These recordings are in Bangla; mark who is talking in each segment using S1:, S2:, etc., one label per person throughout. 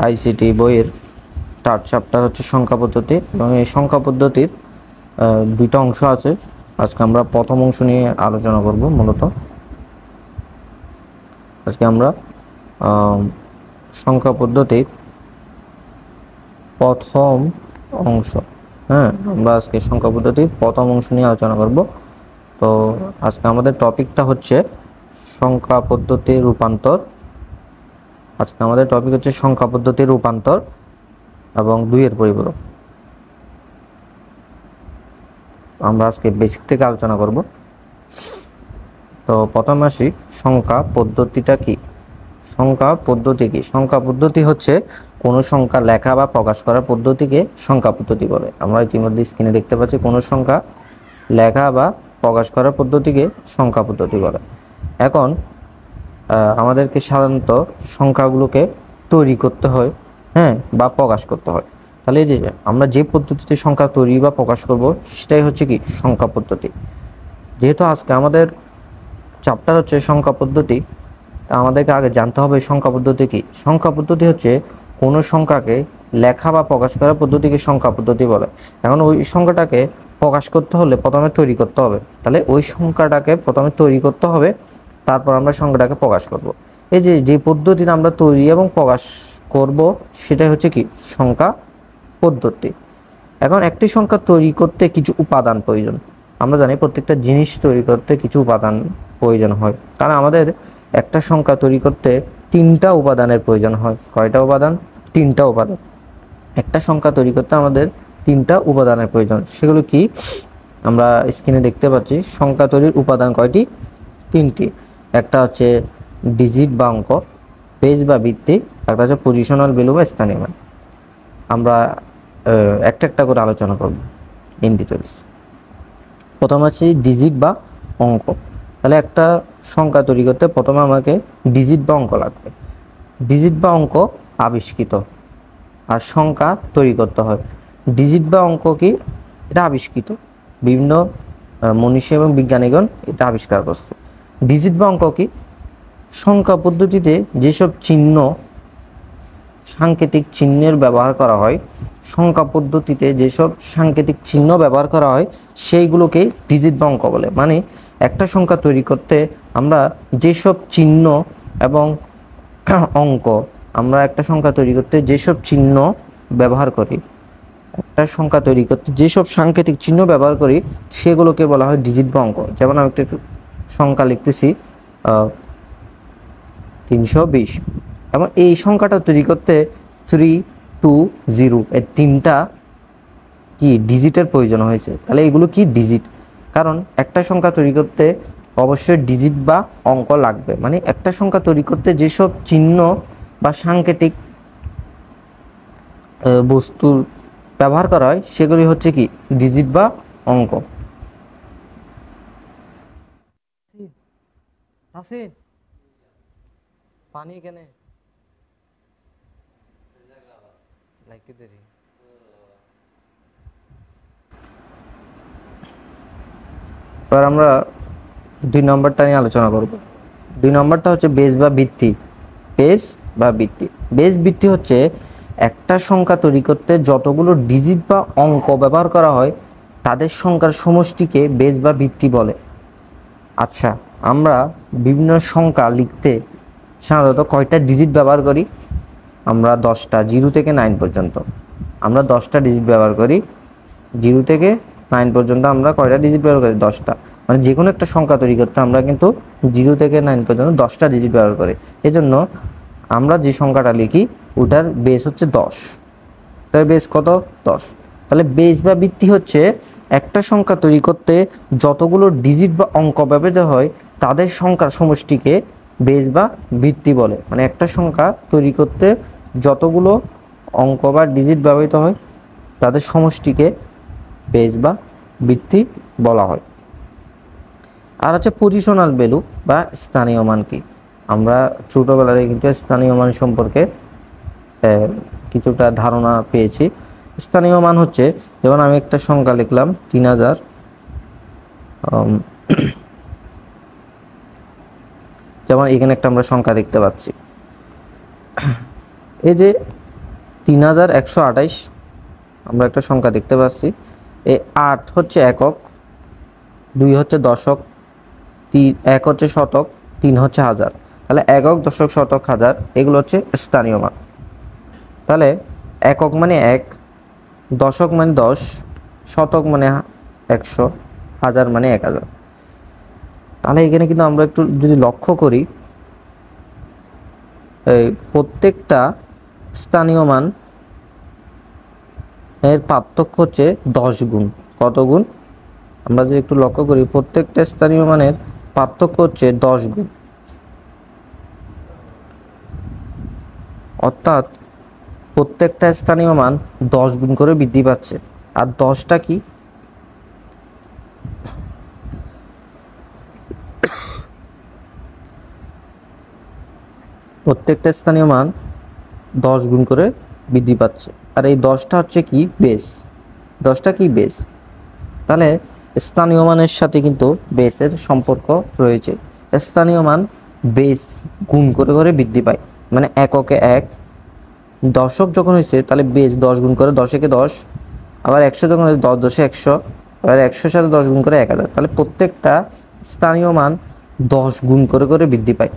S1: আইসিটি বইয়ের থার্ড চ্যাপ্টার হচ্ছে সংখ্যা পদ্ধতি এবং এই সংখ্যা পদ্ধতির দুইটা অংশ আছে। আজকে আমরা প্রথম অংশ নিয়ে আলোচনা করব। মূলত আজকে আমরা সংখ্যা পদ্ধতির প্রথম অংশ আমরা আজকে সংখ্যা পদ্ধতির প্রথম অংশ নিয়ে আলোচনা করব। তো আজকে আমাদের টপিকটা হচ্ছে সংখ্যা পদ্ধতির রূপান্তর। আজকে আমাদের টপিক হচ্ছে সংখ্যা পদ্ধতির রূপান্তর এবং দুইয়ের পরিপূরক। আমরা আজকে বেসিক থেকে আলোচনা করব। তো প্রথমে আসি, সংখ্যা পদ্ধতিটা কি? সংখ্যা পদ্ধতি কি? সংখ্যা পদ্ধতি হচ্ছে কোনো সংখ্যা লেখা বা প্রকাশ করার পদ্ধতিকে সংখ্যা পদ্ধতি বলে। আমরা ইতিমধ্যে স্ক্রিনে দেখতে পাচ্ছি কোনো সংখ্যা লেখা বা প্রকাশ করার পদ্ধতিকে সংখ্যা পদ্ধতি বলে। এখন আমাদেরকে সাধারণত সংখ্যাগুলোকে তৈরি করতে হয় বা প্রকাশ করতে হয়। তাহলে এই যে আমরা যে পদ্ধতিতে সংখ্যা তৈরি বা প্রকাশ করব সেটাই হচ্ছে কি সংখ্যা পদ্ধতি। যেহেতু আজকে আমাদের চ্যাপ্টার হচ্ছে সংখ্যা পদ্ধতি, তা আমাদেরকে আগে জানতে হবে সংখ্যা পদ্ধতি কি। সংখ্যা পদ্ধতি হচ্ছে কোনো সংখ্যাকে লেখা বা প্রকাশ করার পদ্ধতিকে সংখ্যা পদ্ধতি বলে। এখন ওই সংখ্যাটাকে প্রকাশ করতে হলে প্রথমে তৈরি করতে হবে। তাহলে ওই সংখ্যাটাকে প্রথমে তৈরি করতে হবে, তারপর আমরা সংখ্যাটাকে প্রকাশ করব। এই যে পদ্ধতিতে আমরা তৈরি এবং প্রকাশ করব সেটাই হচ্ছে কি সংখ্যা পদ্ধতি। এখন একটি সংখ্যা তৈরি করতে কিছু উপাদান প্রয়োজন। আমরা জানি প্রত্যেকটা জিনিস তৈরি করতে কিছু উপাদান প্রয়োজন হয়। তাহলে আমাদের একটা সংখ্যা তৈরি করতে তিনটা উপাদানের প্রয়োজন হয়। কয়টা উপাদান? তিনটা উপাদান। একটা সংখ্যা তৈরি করতে আমাদের তিনটা উপাদানের প্রয়োজন। সেগুলো কি? আমরা স্ক্রিনে দেখতে পাচ্ছি। সংখ্যা তৈরির উপাদান কয়টি? তিনটি। একটা হচ্ছে ডিজিট বা অঙ্ক, পেজ বা ভিত্তি, একটা হচ্ছে পজিশনাল ভ্যালু বা স্থানীয় মান। আমরা একটা একটা করে আলোচনা করব ইন ডিটেলস। প্রথম আছে ডিজিট বা অঙ্ক। তাহলে একটা সংখ্যা তৈরি করতে প্রথমে আমাকে ডিজিট বা অঙ্ক লাগবে। ডিজিট বা অঙ্ক আবিষ্কৃত, আর সংখ্যা তৈরি করতে হয়। ডিজিট বা অঙ্ক কি? এটা আবিষ্কৃত, বিভিন্ন মনীষী এবং বিজ্ঞানীগণ এটা আবিষ্কার করছে। ডিজিট বা অঙ্ক কি? সংখ্যা পদ্ধতিতে যেসব চিহ্ন, সাংকেতিক চিহ্নের ব্যবহার করা হয়, সংখ্যা পদ্ধতিতে যেসব সাংকেতিক চিহ্ন ব্যবহার করা হয় সেইগুলোকে ডিজিট বা অঙ্ক বলে। মানে একটা সংখ্যা তৈরি করতে আমরা যেসব চিহ্ন এবং অঙ্ক, আমরা একটা সংখ্যা তৈরি করতে যেসব চিহ্ন ব্যবহার করি, একটা সংখ্যা তৈরি করতে যেসব সাংকেতিক চিহ্ন ব্যবহার করি সেগুলোকে বলা হয় ডিজিট বা অঙ্ক। যেমন আমি একটা সংখ্যা লিখতেছি 320, এবং এই সংখ্যাটা তৈরি করতে 320 এই তিনটা কি ডিজিটের প্রয়োজন হয়েছে। তাহলে এগুলো কি ডিজিট, কারণ একটা সংখ্যা তৈরি করতে অবশ্যই ডিজিট বা অঙ্ক লাগবে। মানে একটা সংখ্যা তৈরি করতে যেসব চিহ্ন বা সাংকেতিক বস্তুর ব্যবহার করা হয় সেগুলি হচ্ছে কি ডিজিট বা অঙ্ক। পানি কেনে এবার আমরা 2 নম্বরটা নিয়ে আলোচনা করব। 2 নম্বরটা হচ্ছে বেস বা ভিত্তি। বেস বা ভিত্তি। বেস ভিত্তি হচ্ছে একটা সংখ্যা তৈরি করতে যতগুলো ডিজিট বা অঙ্ক ব্যবহার করা হয় তাদের সংখ্যার সমষ্টিকে বেস বা ভিত্তি বলে। আচ্ছা, আমরা বিভিন্ন সংখ্যা লিখতে সাধারণত কয়টা ডিজিট ব্যবহার করি? আমরা 10টা, 0 থেকে 9 পর্যন্ত। আমরা 10টা ডিজিট ব্যবহার করি। 0 থেকে 9 পর্যন্ত আমরা কয়টা ডিজিট ব্যবহার করি? 10টা। মানে যে কোনো একটা সংখ্যা তৈরি করতে আমরা কিন্তু 0 থেকে 9 পর্যন্ত 10টা ডিজিট ব্যবহার করি। এজন্য আমরা যে সংখ্যাটা লিখি ওটার বেস হচ্ছে 10। তার বেস কত? 10। তাহলে বেস বা ভিত্তি হচ্ছে একটা সংখ্যা তৈরি করতে যতগুলো ডিজিট বা অঙ্ক ব্যবহৃত হয় তাদের সংখ্যার সমষ্টিকে বেস বা ভিত্তি বলে। মানে একটা সংখ্যা তৈরি করতে যতগুলো অঙ্ক বা ডিজিট ব্যবহৃত হয় তাদের সমষ্টিকে বেস বা ভিত্তি বলা হয়। আর হচ্ছে পজিশনাল ভ্যালু বা স্থানীয় মান কি? আমরা ছোটোবেলায় কিন্তু স্থানীয় মান সম্পর্কে কিছুটা ধারণা পেয়েছি। স্থানীয় মান হচ্ছে, যেমন আমি একটা সংখ্যা লিখলাম 3000, যেমন এখানে একটা আমরা সংখ্যা দেখতে পাচ্ছি এই যে 3128 আমরা একটা সংখ্যা দেখতে পাচ্ছি। এই 8 হচ্ছে একক, 2 হচ্ছে দশক, 1 হচ্ছে শতক, 3 হচ্ছে হাজার। তাহলে একক, দশক, শতক, হাজার এগুলো হচ্ছে স্থানীয় মান। তাহলে একক মানে 1, দশক মানে 10, শতক মানে 100, হাজার মানে 1000। তাহলে এখানে কিন্তু আমরা একটু যদি লক্ষ্য করি, এই প্রত্যেকটা স্থানীয় মান এর পার্থক্য হচ্ছে 10 গুণ। কত গুণ? আমরা যদি একটু লক্ষ্য করি, প্রত্যেকটা স্থানীয় মানের পার্থক্য হচ্ছে 10 গুণ। অর্থাৎ প্রত্যেকটা স্থানীয় মান 10 গুণ করে বৃদ্ধি পাচ্ছে। আর 10টা কি? প্রত্যেকটা স্থানীয় মান 10 গুণ করে বৃদ্ধি পাচ্ছে। আর এই 10টা হচ্ছে কি? বেস। 10টা কি? বেস। তাহলে স্থানীয় মানের সাথে কিন্তু বেসের সম্পর্ক রয়েছে। স্থানীয় মান বেস গুণ করে করে বৃদ্ধি পায়। মানে এককে 1, দশক যখন হয়েছে তাহলে বেস 10 গুণ করে, 10 একে 10, আবার 100 যখন হয়েছে 10 10 100, আবার 100-র সাথে 10 গুণ করে 1000। তাহলে প্রত্যেকটা স্থানীয় মান 10 গুণ করে করে বৃদ্ধি পায়।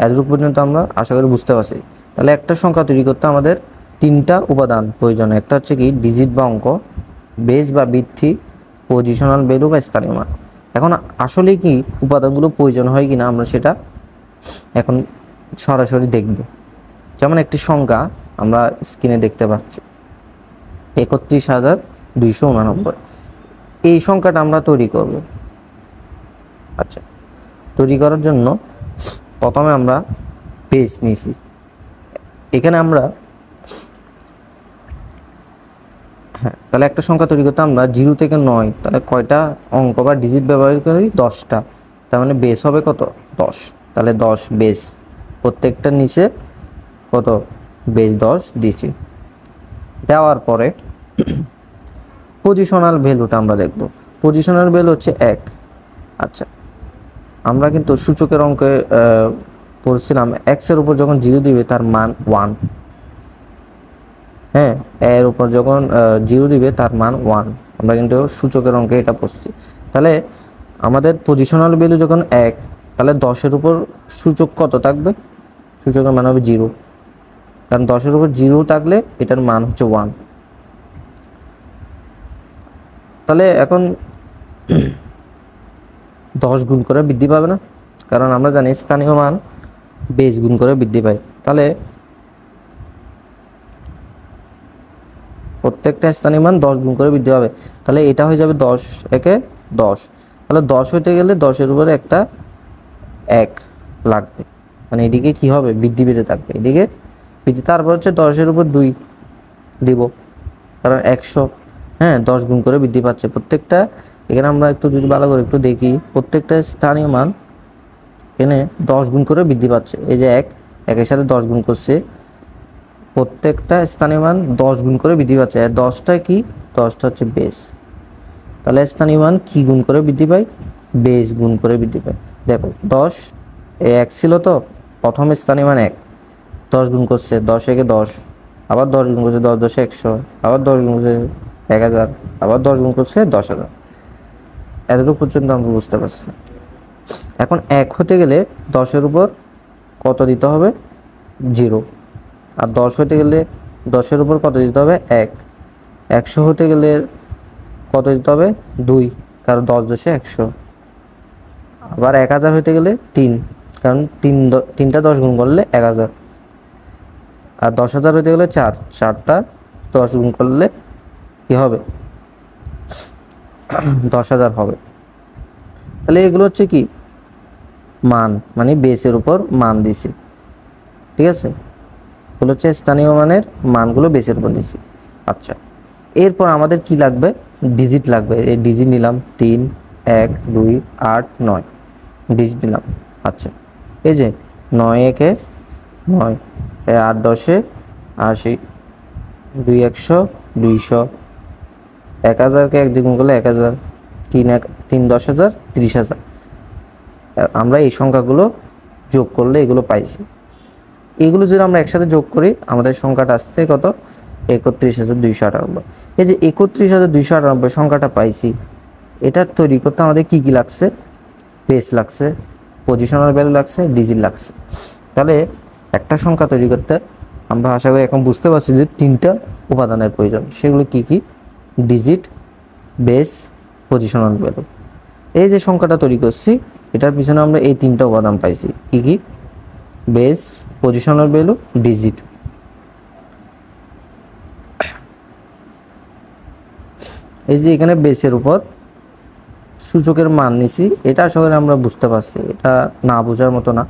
S1: এতটুকু পর্যন্ত আমরা আশা করি বুঝতে পারছি। তাহলে একটা সংখ্যা তৈরি করতে আমাদের 3টা উপাদান প্রয়োজন। একটা হচ্ছে কি? ডিজিট বা অঙ্ক, বেস বা বৃদ্ধি, পজিশনাল ভ্যালু বা স্থানীয় মান। এখন আসলে কি উপাদানগুলো প্রয়োজন হয় কিনা আমরা সেটা এখন সরাসরি দেখব। যেমন একটি সংখ্যা আমরা স্ক্রিনে দেখতে পাচ্ছি 31,289। এই সংখ্যাটা আমরা তৈরি করব। আচ্ছা, তৈরি করার জন্য প্রথমে আমরা বেস নিয়েছি। এখানে আমরা তাহলে একটা সংখ্যা তৈরি করতে আমরা 0 থেকে 9, তাহলে কয়টা অঙ্ক বা ডিজিট ব্যবহার করি? 10টা। তার মানে বেস হবে কত? 10। তাহলে 10 বেস, প্রত্যেকটার নিচে কত? বেস 10 দিছি। দেওয়ার পরে পজিশনাল ভ্যালুটা আমরা দেখব। পজিশনাল ভ্যালু হচ্ছে 1। আচ্ছা, আমরা কিন্তু সূচকের অঙ্কে পড়ছিলাম x এর উপর যখন 0 দিবে তার মান 1। হ্যাঁ, এর উপর যখন 0 দিবে তার মান 1। আমরা কিন্তু সূচকের অঙ্কে এটা পড়ছি। তাহলে আমাদের পজিশনাল ভ্যালু যখন 1, তাহলে 10-এর উপর সূচক কত থাকবে? সূচকের মান হবে 0, কারণ 10-এর উপর 0 থাকলে এটার মান হচ্ছে 1। তাহলে এখন 10 গুণ করে বৃদ্ধি পাবে না? কারণ আমরা জানি স্থানীয় মান বেস গুণ করে বৃদ্ধি পায়। তাহলে প্রত্যেকটা স্থানীয় মান 10 গুণ করে বৃদ্ধি পাবে। তাহলে এটা হয়ে যাবে 10 একে 10। তাহলে 10 হইতে গেলে 10-এর উপরে একটা 1 লাগবে, মানে এদিকে কি হবে? বৃদ্ধি পেতে থাকবে, এদিকে বৃদ্ধি। তারপর হচ্ছে 10-এর উপর 2 দিব, কারণ 100। হ্যাঁ, 10 গুণ করে বৃদ্ধি পাচ্ছে প্রত্যেকটা। এখানে আমরা একটু যদি ভালো করে একটু দেখি, প্রত্যেকটা স্থানীয় মান এখানে 10 গুণ করে বৃদ্ধি পাচ্ছে। এই যে 1 একের সাথে 10 গুণ করছে, প্রত্যেকটা স্থানীয় মান 10 গুণ করে বৃদ্ধি পাচ্ছে। আর 10টা কি? 10টা হচ্ছে বেস। তাহলে স্থানীয় মান কি গুণ করে বৃদ্ধি পায়? বেস গুণ করে বৃদ্ধি পায়। দেখো 10 1 ছিল, তো প্রথম স্থানীয় মান 1, 10 গুণ করছে 10 একে 10, আবার 10 গুণ করছে 10 10 100, আবার 10 গুণ করছে 1000, আবার 10 গুণ করছে 10,000। এতটুকু পর্যন্ত আমরা বুঝতে পারছি। এখন 1 হতে গেলে 10-এর উপর কত দিতে হবে? 0। আর 10 হতে গেলে 10-এর উপর কত দিতে হবে? 1। 100 হতে গেলে কত দিতে হবে? 2, কারণ 10 10 100। আবার 1000 হতে গেলে 3, কারণ 3টা 10 গুণ করলে 1000। আর 10,000 হতে গেলে 4, 4টা 10 গুণ করলে কি হবে? 10,000 হবে। তাহলে এগুলো হচ্ছে কি? মান, মানে বেসের উপর মান দিছি। ঠিক আছে, এগুলো হচ্ছে স্থানীয় মানের মানগুলো বেসের উপর দিছি। আচ্ছা, এরপর আমাদের কি লাগবে? ডিজিট লাগবে। এই ডিজিট নিলাম 3 1 2 8 9 ডিজিট নিলাম। আচ্ছা, এই যে 9 একে 9, 8 10 80, 2 100 200, 1000-কে 1 দিয়ে গুণ করলে 1000, 3 10,000 30,000। আমরা এই সংখ্যাগুলো যোগ করলে এগুলো পাইছি। এগুলো যদি আমরা একসাথে যোগ করি আমাদের সংখ্যাটা আসছে কত, ৩১,২৯৮। এই যে ৩১,২৯৮ সংখ্যাটা পাইছি, এটা তৈরি করতে আমাদের কি কি লাগছে, বেস লাগছে, পজিশনাল ভ্যালু লাগছে, ডিজিট লাগছে। তাহলে একটা সংখ্যা তৈরি করতে আমরা আশা করি এখন বুঝতে পারছি যে 3টা উপাদানের প্রয়োজন। সেগুলো কি কি, ডিজিট, বেস, পজিশনাল ভ্যালু। এই যে সংখ্যাটা তৈরি করছি এটার পিছনে আমরা এই 3টা উপাদান পাইছি, কি কি, বেস, পজিশনাল ভ্যালু, ডিজিট। এই যে এখানে বেসের উপর সূচকের মান নিছি, এটা আশা করি আমরা বুঝতে পারছি, এটা না বোঝার মতো না।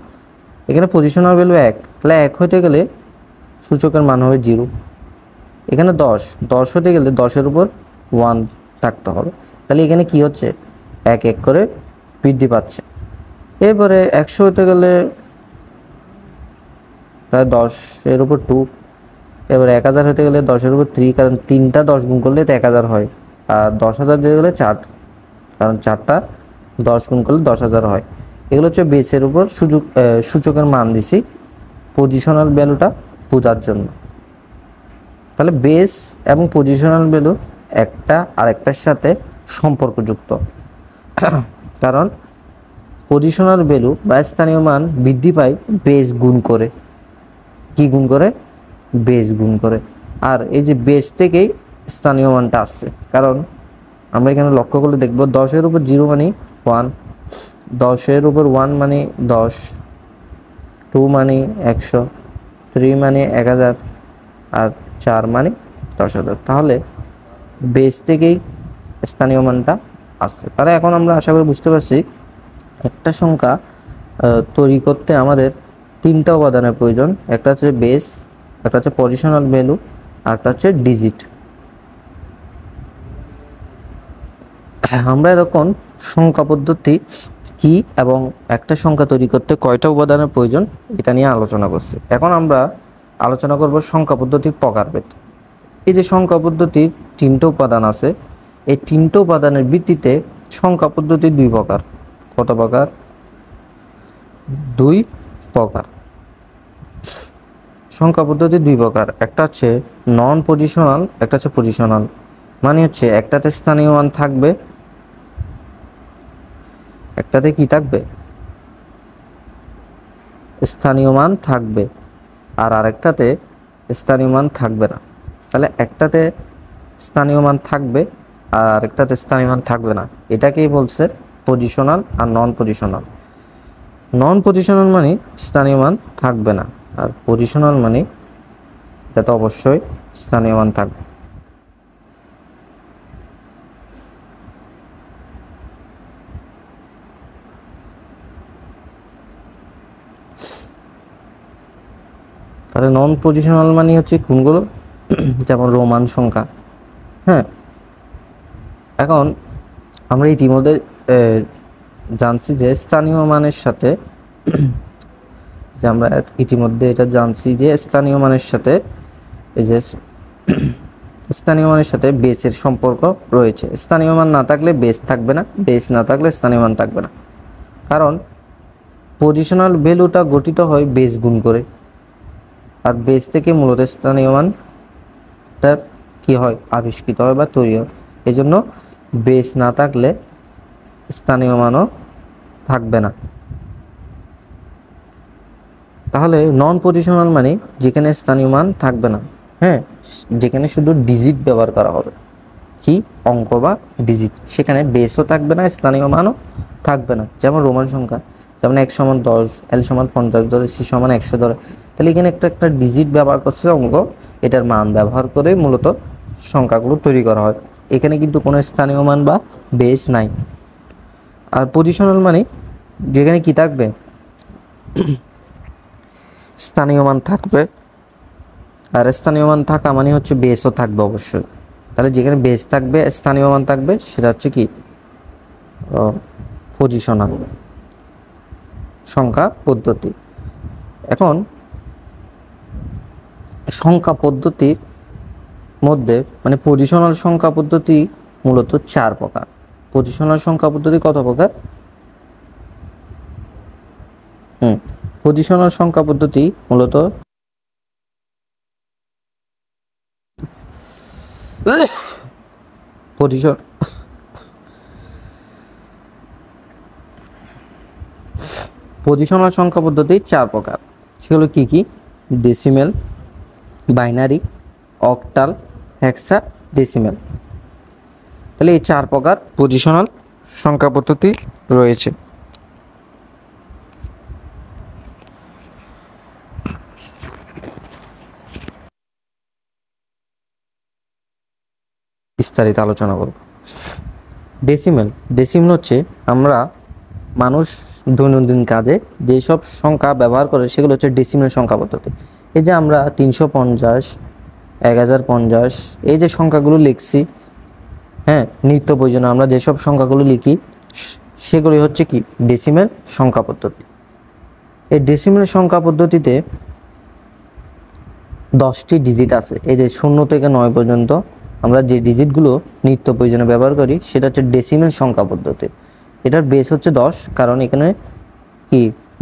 S1: এখানে পজিশনাল ভ্যালু 1, তাহলে 1 হতে গেলে সূচকের মান হবে 0। এখানে 10 হতে গেলে 10-এর উপর 1 থাকতে হবে। তাহলে এখানে কি হচ্ছে, 1 1 করে বৃদ্ধি পাচ্ছে। এরপরে 100 হতে গেলে প্রায় 10-এর উপর 2। এবার 1000 হতে গেলে 10-এর উপর 3, কারণ 3টা 10 গুণ করলে তো 1000 হয়। আর 10,000 দিতে গেলে 4, কারণ 4টা 10 গুণ করলে 10,000 হয়। এগুলো হচ্ছে বেসের উপর সূচকের মান দিছি পজিশনাল ভ্যালুটা বোঝার জন্য। তাহলে বেস এবং পজিশনাল ভ্যালু একটা আরেকটার সাথে সম্পর্কযুক্ত, কারণ পজিশনাল ভ্যালু বা স্থানীয় মান বৃদ্ধি পায় বেস গুণ করে। কি গুণ করে, বেস গুণ করে। আর এই যে বেস থেকেই স্থানীয় মানটা আসছে, কারণ আমরা এখানে লক্ষ্য করলে দেখব 10-এর উপর 0 মানে 1, 10-এর উপর 1 মানে 10, 2 মানে 100, 3 মানে 1000, আর 4 মানে 10,000। তাহলে বেস থেকেই স্থানীয় মানটা আসছে। তাহলে এখন আমরা আশা করি বুঝতে পারছি একটা সংখ্যা তৈরি করতে আমাদের 3টা উপাদানের প্রয়োজন। একটা হচ্ছে বেস, একটা হচ্ছে পজিশনাল ভ্যালু, আর একটা হচ্ছে ডিজিট। আমরা এরকম সংখ্যা পদ্ধতি কি এবং একটা সংখ্যা তৈরি করতে কয়টা উপাদানের প্রয়োজন এটা নিয়ে আলোচনা করছি। এখন আমরা আলোচনা করব সংখ্যা পদ্ধতির প্রকারভেদ। এই যে সংখ্যা পদ্ধতির 3টা উপাদান আছে, এই 3টা উপাদানের ভিত্তিতে সংখ্যা পদ্ধতি 2 প্রকার। কত প্রকার, 2 প্রকার। সংখ্যা পদ্ধতি 2 প্রকার, একটা হচ্ছে নন পজিশনাল, একটা হচ্ছে পজিশনাল। মানে হচ্ছে একটাতে স্থানীয় মান থাকবে, একটাতে কি থাকবে, স্থানীয় মান থাকবে, আর আরেকটাতে স্থানীয় মান থাকবে না। তাহলে একটাতে স্থানীয় মান থাকবে আর আরেকটাতে স্থানীয় মান থাকবে না, এটাকেই বলছে পজিশনাল আর নন পজিশনাল। নন পজিশনাল মানে স্থানীয় মান থাকবে না, আর পজিশনাল মানে এটা তো অবশ্যই স্থানীয় মান থাকবে। তাহলে নন পজিশনাল মানে হচ্ছে কোনগুলো, যেমন রোমান সংখ্যা। হ্যাঁ, এখন আমরা ইতিমধ্যে জানছি যে স্থানীয় মানের সাথে যে আমরা ইতিমধ্যে এটা জানছি যে স্থানীয় মানের সাথে এই যে স্থানীয় মানের সাথে বেসের সম্পর্ক রয়েছে। স্থানীয় মান না থাকলে বেস থাকবে না, বেস না থাকলে স্থানীয় মান থাকবে না। কারণ পজিশনাল ভ্যালুটা গঠিত হয় বেস গুণ করে, আর বেস থেকে মূলত স্থানীয় মানটার কি হয়, আবিষ্কৃত হয় বা তৈরি হয়। এই জন্য বেস না থাকলে স্থানীয় মানও থাকবে না। তাহলে নন পজিশনাল মানে যেখানে স্থানীয় মান থাকবে না, হ্যাঁ, যেখানে শুধু ডিজিট ব্যবহার করা হবে, কি অঙ্ক বা ডিজিট, সেখানে বেসও থাকবে না, স্থানীয় মানও থাকবে না। যেমন রোমান সংখ্যা, যেমন 1 = 10, L = 50 ধরে, C = 100 ধরে। তাহলে এখানে একটা ডিজিট ব্যবহার করছে অঙ্ক, এটার মান ব্যবহার করে মূলত সংখ্যাগুলো তৈরি করা হয়। এখানে কিন্তু কোনো স্থানীয় মান বা বেস নাই। আর পজিশনাল মানে যেখানে কি থাকবে, স্থানীয় মান থাকবে, আর স্থানীয় মান থাকা মানে হচ্ছে বেসও থাকবে অবশ্যই। তাহলে যেখানে বেস থাকবে, স্থানীয় মান থাকবে, সেটা হচ্ছে কি পজিশনাল সংখ্যা পদ্ধতি। এখন সংখ্যা পদ্ধতির মধ্যে মানে পজিশনাল সংখ্যা পদ্ধতি মূলত 4 প্রকার। পজিশনাল সংখ্যা পদ্ধতি কত প্রকার, পজিশনাল সংখ্যা পদ্ধতি মূলত পজিশন পজিশনাল সংখ্যা পদ্ধতি 4 প্রকার। সেগুলো কি কি? ডেসিমেল, বাইনারি, অক্টাল, হেক্সা ডেসিমেল। তাহলে এই 4 প্রকার পজিশনাল সংখ্যা পদ্ধতি রয়েছে। বিস্তারিত আলোচনা করব। ডেসিমেল হচ্ছে আমরা মানুষ দৈনন্দিন কাজে যেসব সংখ্যা ব্যবহার করে সেগুলো হচ্ছে ডেসিমেল সংখ্যা পদ্ধতি। এই যে আমরা 350, 1050 এই যে সংখ্যাগুলো লিখছি, হ্যাঁ, নিত্য প্রয়োজনে আমরা যেসব সংখ্যাগুলো লিখি সেগুলি হচ্ছে কি ডেসিমেল সংখ্যা পদ্ধতি। এই ডেসিমেল সংখ্যা পদ্ধতিতে 10টি ডিজিট আছে। এই যে 0 থেকে 9 পর্যন্ত আমরা যে ডিজিটগুলো নিত্য প্রয়োজনে ব্যবহার করি সেটা হচ্ছে ডেসিমেল সংখ্যা পদ্ধতি। এটার বেস হচ্ছে 10, কারণ এখানে কি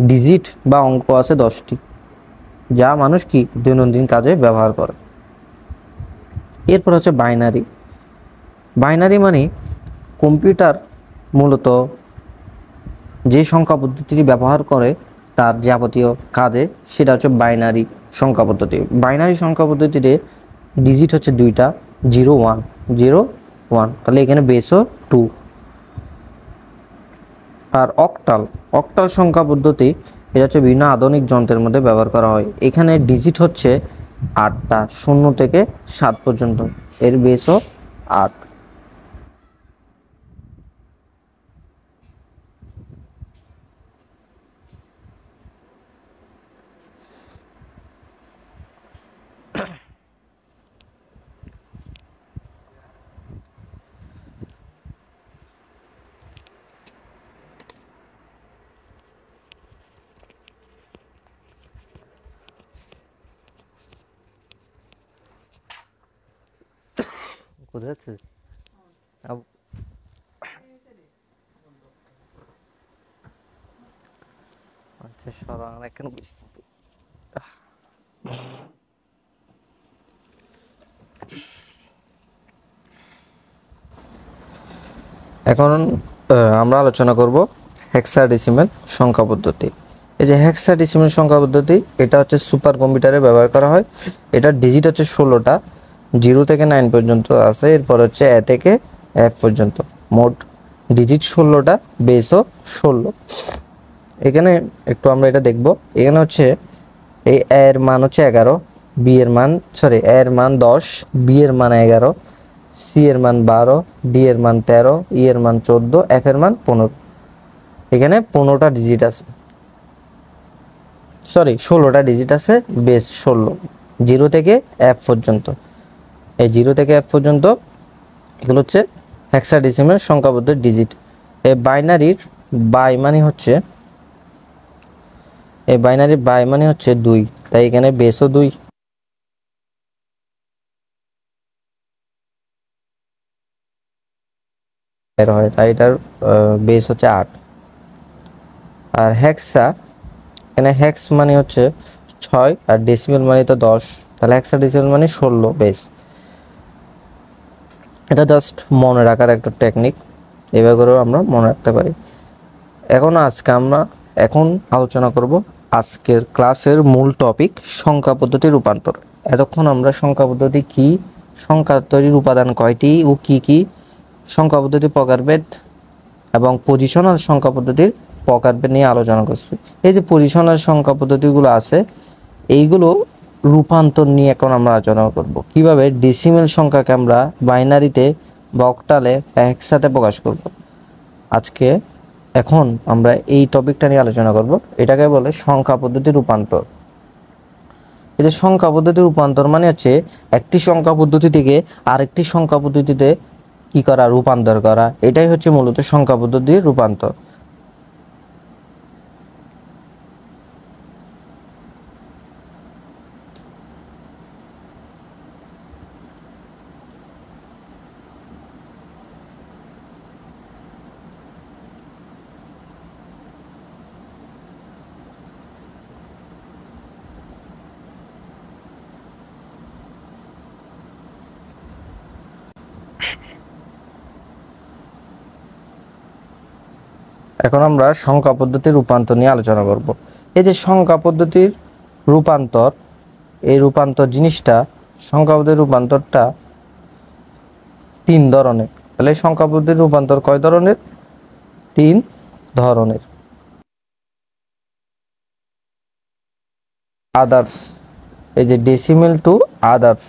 S1: ডিজিট বা অঙ্ক আছে 10টি, যা মানুষ কি দৈনন্দিন কাজে ব্যবহার করে। এরপর হচ্ছে বাইনারি মানে কম্পিউটার মূলত যে সংখ্যা পদ্ধতিটি ব্যবহার করে তার যাবতীয় কাজে, সেটা হচ্ছে বাইনারি সংখ্যা পদ্ধতি। বাইনারি সংখ্যা পদ্ধতিতে ডিজিট হচ্ছে 2টা, 0 1 0 1, তাহলে এখানে বেসও 2। আর অক্টাল সংখ্যা পদ্ধতি, এটা হচ্ছে বিভিন্ন আধুনিক যন্ত্রের মধ্যে ব্যবহার করা হয়। এখানে ডিজিট হচ্ছে 8টা, 0 থেকে 7 পর্যন্ত, এর বেসও 8। কোথায় যাচ্ছে? আচ্ছা সরান এখন বুঝতে। এখন আমরা আলোচনা করব হেক্সাডেসিমেল সংখ্যা পদ্ধতি। এই যে হেক্সাডেসিমেল সংখ্যা পদ্ধতি, এটা হচ্ছে সুপার কম্পিউটারে ব্যবহার করা হয়। এটার ডিজিট হচ্ছে 16টা, 0 থেকে 9 পর্যন্ত আছে, এরপর হচ্ছে এ থেকে এফ পর্যন্ত, মোট ডিজিট 16টা, বেসও 16। এখানে একটু আমরা এটা দেখব। এখানে হচ্ছে এই এর মান হচ্ছে 11, বি এর মান এর মান 10, বি এর মান 11, সি এর মান 12, ডি এর মান 13, ই এর মান 14, এফ এর মান 15। এখানে 15টা ডিজিট আছে, 16টা ডিজিট আছে, বেস 16, 0 থেকে এফ পর্যন্ত। এই 0 থেকে এফ পর্যন্ত এগুলো হচ্ছে হেক্সাডেসিমেল সংখ্যাবদ্ধ ডিজিট। এই বাইনারির বাই মানে হচ্ছে 2, তাই এখানে বেসও 2। এর হয়, তাই এটার বেস হচ্ছে 8। আর এখানে হেক্স মানে হচ্ছে 6, আর ডেসিমেল মানে তো 10, তাহলে হেক্সাডেসিমেল মানে 16 বেস। এটা জাস্ট মনে রাখার একটা টেকনিক, এভাবে করেও আমরা মনে রাখতে পারি। এখন আলোচনা করব আজকের ক্লাসের মূল টপিক, সংখ্যা পদ্ধতির রূপান্তর। এতক্ষণ আমরা সংখ্যা পদ্ধতি কি, সংখ্যা তৈরির উপাদান কয়টি ও কি কি, সংখ্যা পদ্ধতির প্রকারভেদ এবং পজিশনাল সংখ্যা পদ্ধতির প্রকারভেদ নিয়ে আলোচনা করছি। এই যে পজিশনাল সংখ্যা পদ্ধতিগুলো আছে, এইগুলো রূপান্তর নিয়ে এখন আমরা আলোচনা করব। কিভাবে ডেসিমেল সংখ্যাকে আমরা বাইনারিতে বা অক্টালে একসাথে প্রকাশ করব। এখন আমরা এই টপিকটা নিয়ে আলোচনা করব। এটাকে বলে সংখ্যা পদ্ধতির রূপান্তর। এই যে সংখ্যা পদ্ধতির রূপান্তর মানে হচ্ছে একটি সংখ্যা পদ্ধতি থেকে আরেকটি সংখ্যা পদ্ধতিতে কি করা, রূপান্তর করা। এটাই হচ্ছে মূলত সংখ্যা পদ্ধতির রূপান্তর। এখন আমরা সংখ্যা পদ্ধতির রূপান্তর নিয়ে আলোচনা করব। এই যে সংখ্যা পদ্ধতির রূপান্তর, এই রূপান্তর জিনিসটা, সংখ্যা পদ্ধতির রূপান্তরটা 3 ধরনের। তাহলে সংখ্যা পদ্ধতির রূপান্তর কয় ধরনের? 3 ধরনের। আদার্স, এই যে ডেসিমেল টু আদার্স,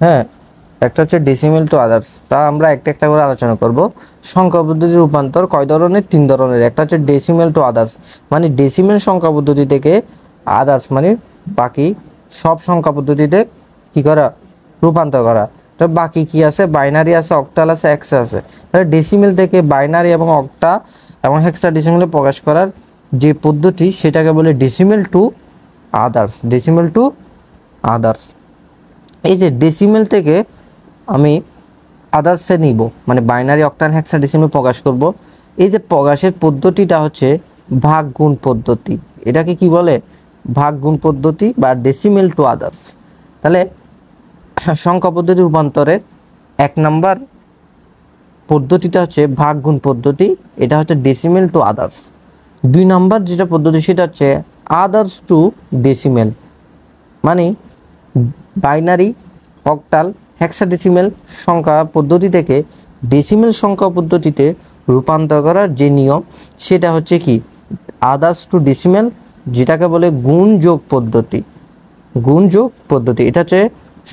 S1: হ্যাঁ, একটা হচ্ছে ডেসিমেল টু আদার্স, তা আমরা একটা একটা করে আলোচনা করব। সংখ্যা পদ্ধতির রূপান্তর কয় ধরনের? 3 ধরনের। একটা হচ্ছে ডেসিমেল টু আদার্স, মানে ডেসিমেল সংখ্যা পদ্ধতি থেকে আদার্স মানে বাকি সব সংখ্যা পদ্ধতিতে কি করা? রূপান্তর করা। তো বাকি কি আছে? বাইনারি আছে, অক্টাল আছে, হেক্সা আছে। তাহলে ডেসিমেল থেকে বাইনারি এবং অক্টা এবং হেক্সাডেসিমেলে প্রকাশ করার যে পদ্ধতি সেটাকে বলে decimal to others. Decimal to others. এই যে ডেসিমেল থেকে আমি আদার্সে নিব, মানে বাইনারি, অক্টাল, হেক্সাডেসিমেল প্রকাশ করব। এই যে প্রকাশের পদ্ধতিটা হচ্ছে ভাগ গুণ পদ্ধতি। এটাকে কি বলে? ভাগ গুণ পদ্ধতি বা ডেসিমেল টু আদার্স। তাহলে সংখ্যা পদ্ধতি রূপান্তরের 1 নাম্বার পদ্ধতিটা হচ্ছে ভাগ গুণ পদ্ধতি, এটা হচ্ছে ডেসিমেল টু আদার্স। 2 নাম্বার যেটা পদ্ধতি সেটা হচ্ছে আদার্স টু ডেসিমেল, মানে বাইনারি, অক্টাল, হেক্সাডেসিমেল সংখ্যা পদ্ধতি থেকে ডেসিমেল সংখ্যা পদ্ধতিতে রূপান্তর করার যে নিয়ম সেটা হচ্ছে কি? আদার্স টু ডেসিমেল, যেটাকে বলে গুণ যোগ পদ্ধতি। গুণ যোগ পদ্ধতি এটা হচ্ছে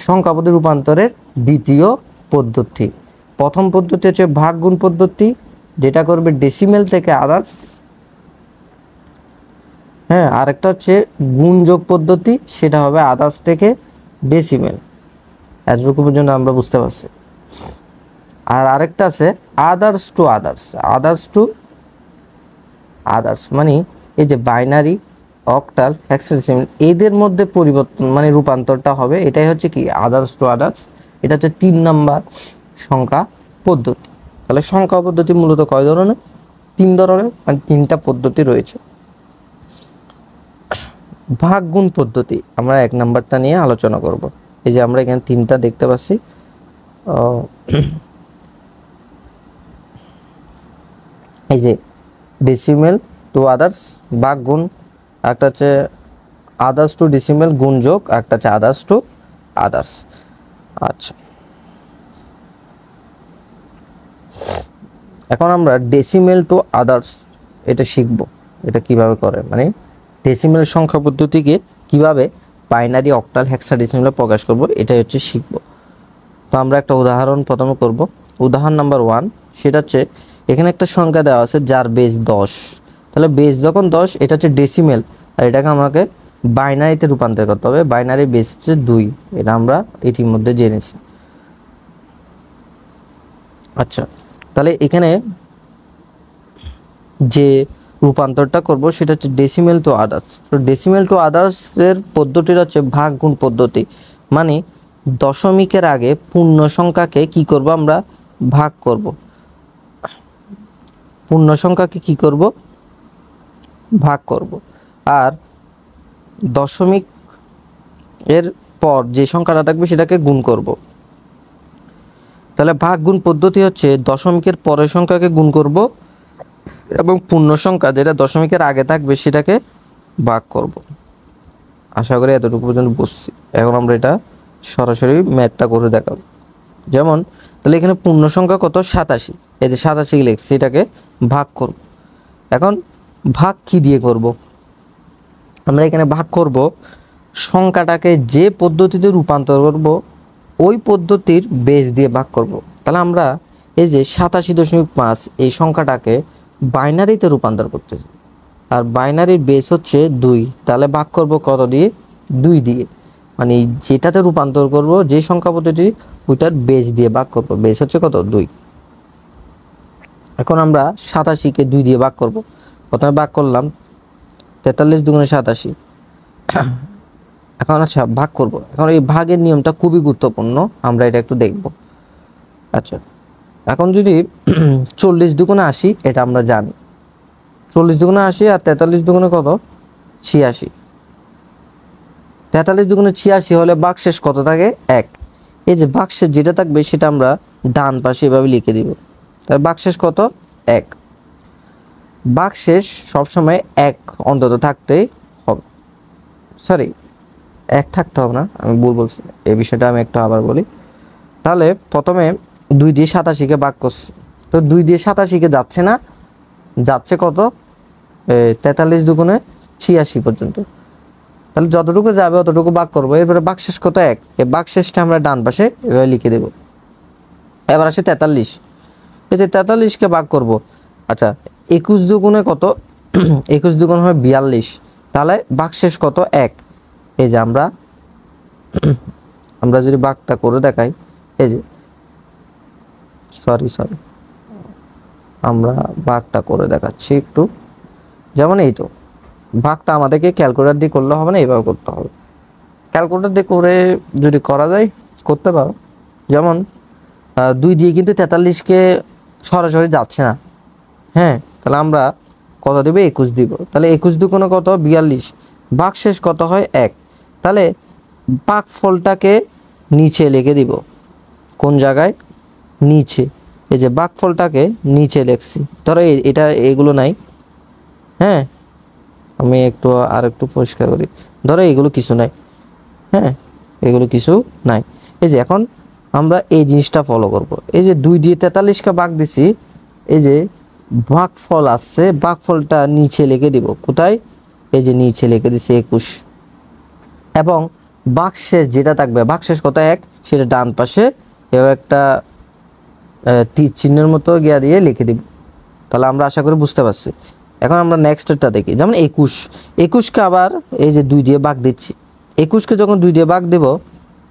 S1: সংখ্যা পদ্ধতি রূপান্তরের দ্বিতীয় পদ্ধতি। প্রথম পদ্ধতি হচ্ছে ভাগ গুণ পদ্ধতি, যেটা করবে ডেসিমেল থেকে আদার্স, হ্যাঁ। আরেকটা হচ্ছে গুণ যোগ পদ্ধতি, সেটা হবে আদার্স থেকে ডেসিমেল। এতটুকু পর্যন্ত আমরা বুঝতে পারছি। আর আরেকটা আছে others to others. Others to others মানে এই যে বাইনারি, অক্টাল, হেক্সাডেসিমেল এদের মধ্যে পরিবর্তন মানে রূপান্তরটা হবে, এটাই হচ্ছে কি? Others to others. এটা হচ্ছে 3 নাম্বার সংখ্যা পদ্ধতি। তাহলে সংখ্যা পদ্ধতি মূলত কয় ধরনের? 3 ধরনের, মানে 3টা পদ্ধতি রয়েছে। ভাগ গুণ পদ্ধতি আমরা 1 নাম্বারটা নিয়ে আলোচনা করব। এই যে আমরা এখানে 3টা দেখতে পাচ্ছি। এই যে ডেসিমেল টু আদার্স, ভাগ গুণ, একটা হচ্ছে আদার্স টু ডেসিমেল গুণ যোগ, একটা হচ্ছে আদার্স টু আদার্স। আচ্ছা, এখন আমরা ডেসিমেল টু আদার্স এটা শিখব, এটা কিভাবে করে, মানে ডেসিমেল সংখ্যা পদ্ধতিকে কিভাবে বাইনারি, অক্টাল, হেক্সাডেসিমেলে প্রকাশ করব, এটাই হচ্ছে শিখব। তো আমরা একটা উদাহরণ প্রথমে করব। উদাহরণ নাম্বার 1, সেটা হচ্ছে এখানে একটা সংখ্যা দেওয়া আছে যার বেস 10। তাহলে বেস যখন 10, এটা হচ্ছে ডেসিমেল, আর এটাকে আমাকে বাইনারিতে রূপান্তর করতে হবে। বাইনারি বেস হচ্ছে 2, এটা আমরা ইতিমধ্যে জেনেছি। আচ্ছা, তাহলে এখানে যে রূপান্তরটা করব সেটা হচ্ছে ডেসিমেল টু আদার্স। তো ডেসিমেল টু আদার্সের পদ্ধতিটা হচ্ছে ভাগ গুণ পদ্ধতি, মানে দশমিকের আগে পূর্ণ সংখ্যাকে কি করব? আমরা ভাগ করব। পূর্ণ সংখ্যাকে কি করব? ভাগ করব। আর দশমিক এর পর যে সংখ্যাটা থাকবে সেটাকে গুণ করব। তাহলে ভাগ গুণ পদ্ধতি হচ্ছে দশমিকের পরের সংখ্যাকে গুণ করব এবং পূর্ণ সংখ্যা যেটা দশমিকের আগে থাকবে সেটাকে ভাগ করব। আশা করি এতটুকু পর্যন্ত বুঝছি। এখন আমরা এটা সরাসরি ম্যাথটা করে দেখাবো। যেমন তাহলে এখানে পূর্ণ সংখ্যা কত? 87। এই যে 87 লিখছি, এটাকে ভাগ করব। এখন ভাগ কি দিয়ে করব? আমরা এখানে ভাগ করব সংখ্যাটাকে যে পদ্ধতিতে রূপান্তর করব ওই পদ্ধতির বেস দিয়ে ভাগ করব। তাহলে আমরা এই যে 87.5 এই সংখ্যাটাকে বাইনারিতে রূপান্তর করতেছি, আর বাইনারির বেস হচ্ছে 2, তাহলে ভাগ করব কত দিয়ে? 2 দিয়ে, মানে যেটাতে রূপান্তর করব যে সংখ্যা পদ্ধতি ওইটার বেস দিয়ে ভাগ করব। বেস হচ্ছে কত? 2। এখন আমরা 87কে 2 দিয়ে ভাগ করব। প্রথমে ভাগ করলাম 43 দুগুণে 87। এখন আচ্ছা ভাগ করব। এখন এই ভাগের নিয়মটা খুবই গুরুত্বপূর্ণ, আমরা এটা একটু দেখব। আচ্ছা, এখন যদি 40 দুগুণে 80, এটা আমরা জানি 40 দুগুণে 80, আর 43 দুগুণে কত? 86। 43 দুগুণে 86 হলে ভাগশেষ কত থাকে? 1। এই যে ভাগশেষ যেটা থাকবে সেটা আমরা ডান পাশে এভাবে লিখে দিব। তাহলে ভাগশেষ কত? 1। ভাগশেষ সবসময় এক অন্তত থাকতেই হবে, সরি এক থাকতে হবে না, আমি ভুল বলছি, এই বিষয়টা আমি একটু আবার বলি। তাহলে প্রথমে 2 দিয়ে 87কে ভাগ করছি, তো 2 দিয়ে 87কে যাচ্ছে না, যাচ্ছে কত 43 দুগুণে 86 পর্যন্ত। তাহলে যতটুকু যাবে অতটুকু ভাগ করবো। এরপরে ভাগশেষ কত 1, এই ভাগশেষটা আমরা ডান পাশে এভাবে লিখে দেব। এবার আসে 43, এই যে 43কে ভাগ করব। আচ্ছা 21 দুগুণে কত 21 দুগুণ হয় 42, তাহলে ভাগশেষ কত 1। এই যে আমরা যদি ভাগটা করে দেখাই, এই যে সরি আমরা ভাগটা করে দেখাচ্ছি একটু, যেমন এই তো ভাগটা আমাদেরকে ক্যালকুলেটর দিয়ে করলে হবে না, এইভাবে করতে হবে। ক্যালকুলেটর দিয়ে করে যদি করা যায় করতে পারো, যেমন 2 দিয়ে কিন্তু 43কে সরাসরি যাচ্ছে না, হ্যাঁ, তাহলে আমরা কত দেব 21 দিব, তাহলে 21 দুগুণে কত 42, ভাগশেষ কত হয় 1। তাহলে ভাগফলটাকে নিচে লিখে দিব, কোন জায়গায় নিচে, এই যে ভাগফলটাকে নিচে লিখছি, ধরো এটা এগুলো নাই, হ্যাঁ আমি আর একটু পরিষ্কার করি, ধরো এগুলো কিছু নাই, হ্যাঁ এগুলো কিছু নাই। এই যে এখন আমরা এই জিনিসটা ফলো করব, এই যে 2 দিয়ে 43কে ভাগ দিছি, এই যে ভাগফল আসছে, ভাগফলটা নিচে লিখে দিব, কোথায়, এই যে নিচে লিখে দিছি 21, এবং ভাগশেষ যেটা থাকবে, ভাগশেষ কত 1, সেটা ডান পাশে এভাবে একটা তীর চিহ্নের মতো গিয়া দিয়ে লিখে দিব। তাহলে আমরা আশা করি বুঝতে পারছি। এখন আমরা নেক্সটটা দেখি, যেমন 21কে আবার এই যে 2 দিয়ে ভাগ দিচ্ছি, 21কে যখন 2 দিয়ে ভাগ দেব,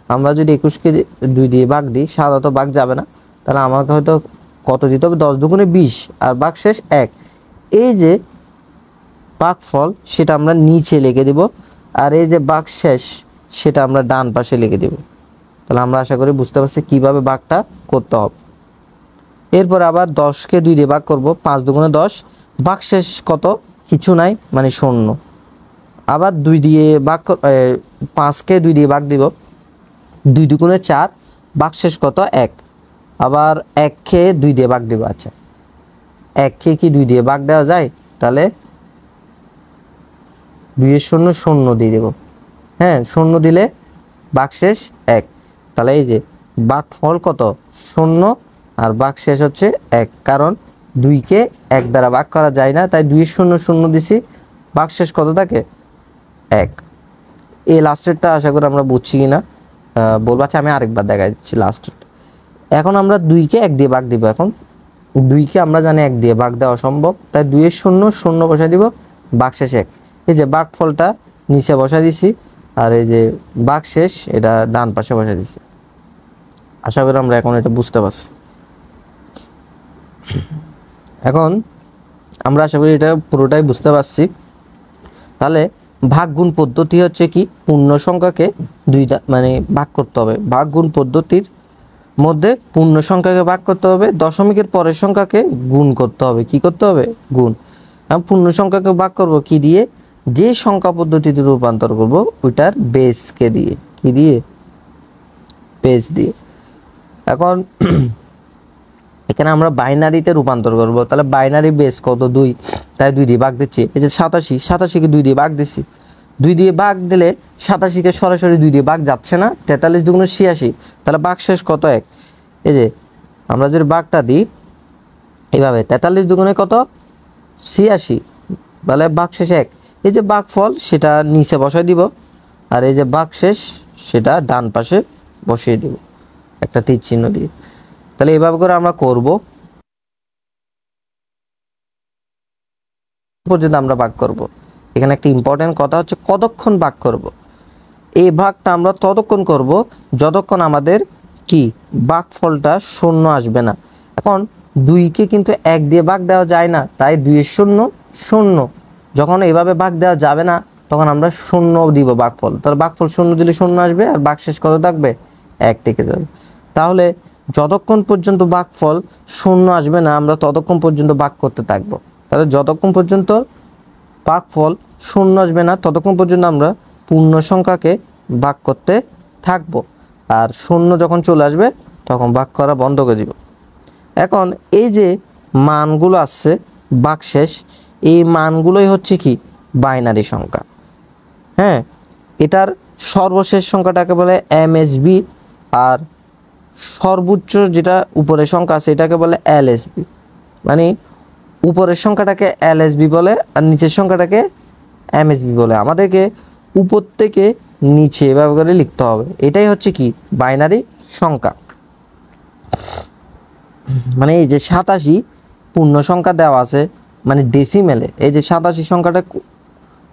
S1: আমরা যদি 21কে 2 দিয়ে ভাগ দিই, সাধারণত ভাগ যাবে না, তাহলে আমাকে হয়তো কত দিতে হবে 10 দুগুণে 20, আর ভাগশেষ 1। এই যে ভাগফল সেটা আমরা নিচে লিখে দিব, আর এই যে ভাগশেষ সেটা আমরা ডান পাশে লিখে দিব। তাহলে আমরা আশা করি বুঝতে পারছি কিভাবে ভাগটা করতে হবে। এরপর আবার 10কে 2 দিয়ে ভাগ করব, 5 দুগুণে 10, ভাগশেষ কত কিছু নাই মানে 0, আবার 2 দিয়ে ভাগ 5কে 2 দিয়ে ভাগ দিব, 2 দুগুণে 4, ভাগশেষ কত 1, আবার 1কে 2 দিয়ে ভাগ দিব। আচ্ছা 1কে কি 2 দিয়ে ভাগ দেওয়া যায়, তাহলে 2 এর 0 0 দিয়ে দেব, হ্যাঁ 0 দিলে ভাগশেষ 1, তাহলে এই যে ভাগফল কত 0 আর ভাগশেষ হচ্ছে 1, কারণ 2কে 1 দ্বারা ভাগ করা যায় না, তাই 2 এর 0 0 দিছি, ভাগশেষ কত থাকে 1। এই লাস্টেরটা আশা করি আমরা বুঝছি কিনা বলবো। আচ্ছা আমি আরেকবার দেখাই দিচ্ছি লাস্টেরটা। এখন আমরা 2কে 1 দিয়ে ভাগ দিব, এখন 2কে আমরা জানি 1 দিয়ে ভাগ দেওয়া সম্ভব, তাই 2 এর 0 0 বসাই দিব, ভাগশেষ 1। এই যে ভাগফলটা নিচে বসাই দিছি, আর এই যে ভাগশেষ এটা ডান পাশে বসাই দিছি। আশা করি আমরা এখন এটা বুঝতে পারছি। এখন আমরা আশা করি এটা পুরোটাই বুঝতে পারছি। তাহলে ভাগ গুণ পদ্ধতি হচ্ছে কি, পূর্ণ সংখ্যাকে মানে ভাগ করতে হবে। ভাগ গুণ পদ্ধতির মধ্যে পূর্ণ সংখ্যাকে ভাগ করতে হবে, দশমিকের পরের সংখ্যাকে গুণ করতে হবে। কি করতে হবে? গুণ। আমি পূর্ণ সংখ্যাকে ভাগ করব কি দিয়ে? যে সংখ্যা পদ্ধতিতে রূপান্তর করব ওইটার বেসকে দিয়ে। কি দিয়ে? বেস দিয়ে। এখন এখানে আমরা বাইনারিতে রূপান্তর করব, তাহলে বাইনারি বেস কত? 2, তাই 2 দিয়ে ভাগ দিচ্ছি। এই যে 87কে 2 দিয়ে ভাগ দিচ্ছি, 2 দিয়ে ভাগ দিলে 87কে সরাসরি 2 দিয়ে ভাগ যাচ্ছে না, 43 দুগুণে 86, তাহলে ভাগশেষ কত? 1। এই যে আমরা যদি ভাগটা দিই এইভাবে, 43 দুগুণে কত? 86, তাহলে ভাগশেষ 1। এই যে ভাগফল সেটা নিচে বসাই দিব, আর এই যে ভাগশেষ সেটা ডান পাশে বসিয়ে দিব একটা তীর চিহ্ন দিয়ে। তাহলে এইভাবে করে আমরা করব, পর্যন্ত আমরা ভাগ করব। এখানে একটা ইম্পর্টেন্ট কথা হচ্ছে কতক্ষণ ভাগ করব। এই ভাগটা আমরা ততক্ষণ করব যতক্ষণ আমাদের কি ভাগফলটা 0 আসবে না। এখন 2কে কিন্তু 1 দিয়ে ভাগ দেওয়া যায় না, তাই 2 এর 0 0। যখন এইভাবে ভাগ দেওয়া যাবে না তখন আমরা 0 দিব ভাগফল। তাহলে ভাগফল 0 দিলে 0 আসবে, আর ভাগশেষ কত থাকবে? 1 থেকে যাবে। তাহলে যতক্ষণ পর্যন্ত ভাগফল 0 আসবে না আমরা ততক্ষণ পর্যন্ত ভাগ করতে থাকবো। তাহলে যতক্ষণ পর্যন্ত ভাগফল 0 আসবে না ততক্ষণ পর্যন্ত আমরা পূর্ণ সংখ্যাকে ভাগ করতে থাকবো, আর 0 যখন চলে আসবে তখন ভাগ করা বন্ধ করে দিব। এখন এই যে মানগুলো আসছে ভাগশেষ, এই মানগুলোই হচ্ছে কি বাইনারি সংখ্যা। হ্যাঁ, এটার সর্বশেষ সংখ্যাটাকে বলে এমএসবি, আর সর্বোচ্চ যেটা উপরের সংখ্যা আছে এটাকে বলে এলএসবি। মানে উপরের সংখ্যাটাকে এলএসবি বলে আর নিচের সংখ্যাটাকে এমএসবি বলে। আমাদেরকে উপর থেকে নিচে এভাবে করে লিখতে হবে, এটাই হচ্ছে কি বাইনারি সংখ্যা। মানে এই যে 87 পূর্ণ সংখ্যা দেওয়া আছে মানে ডেসিমেলে, এই যে 87 সংখ্যাটা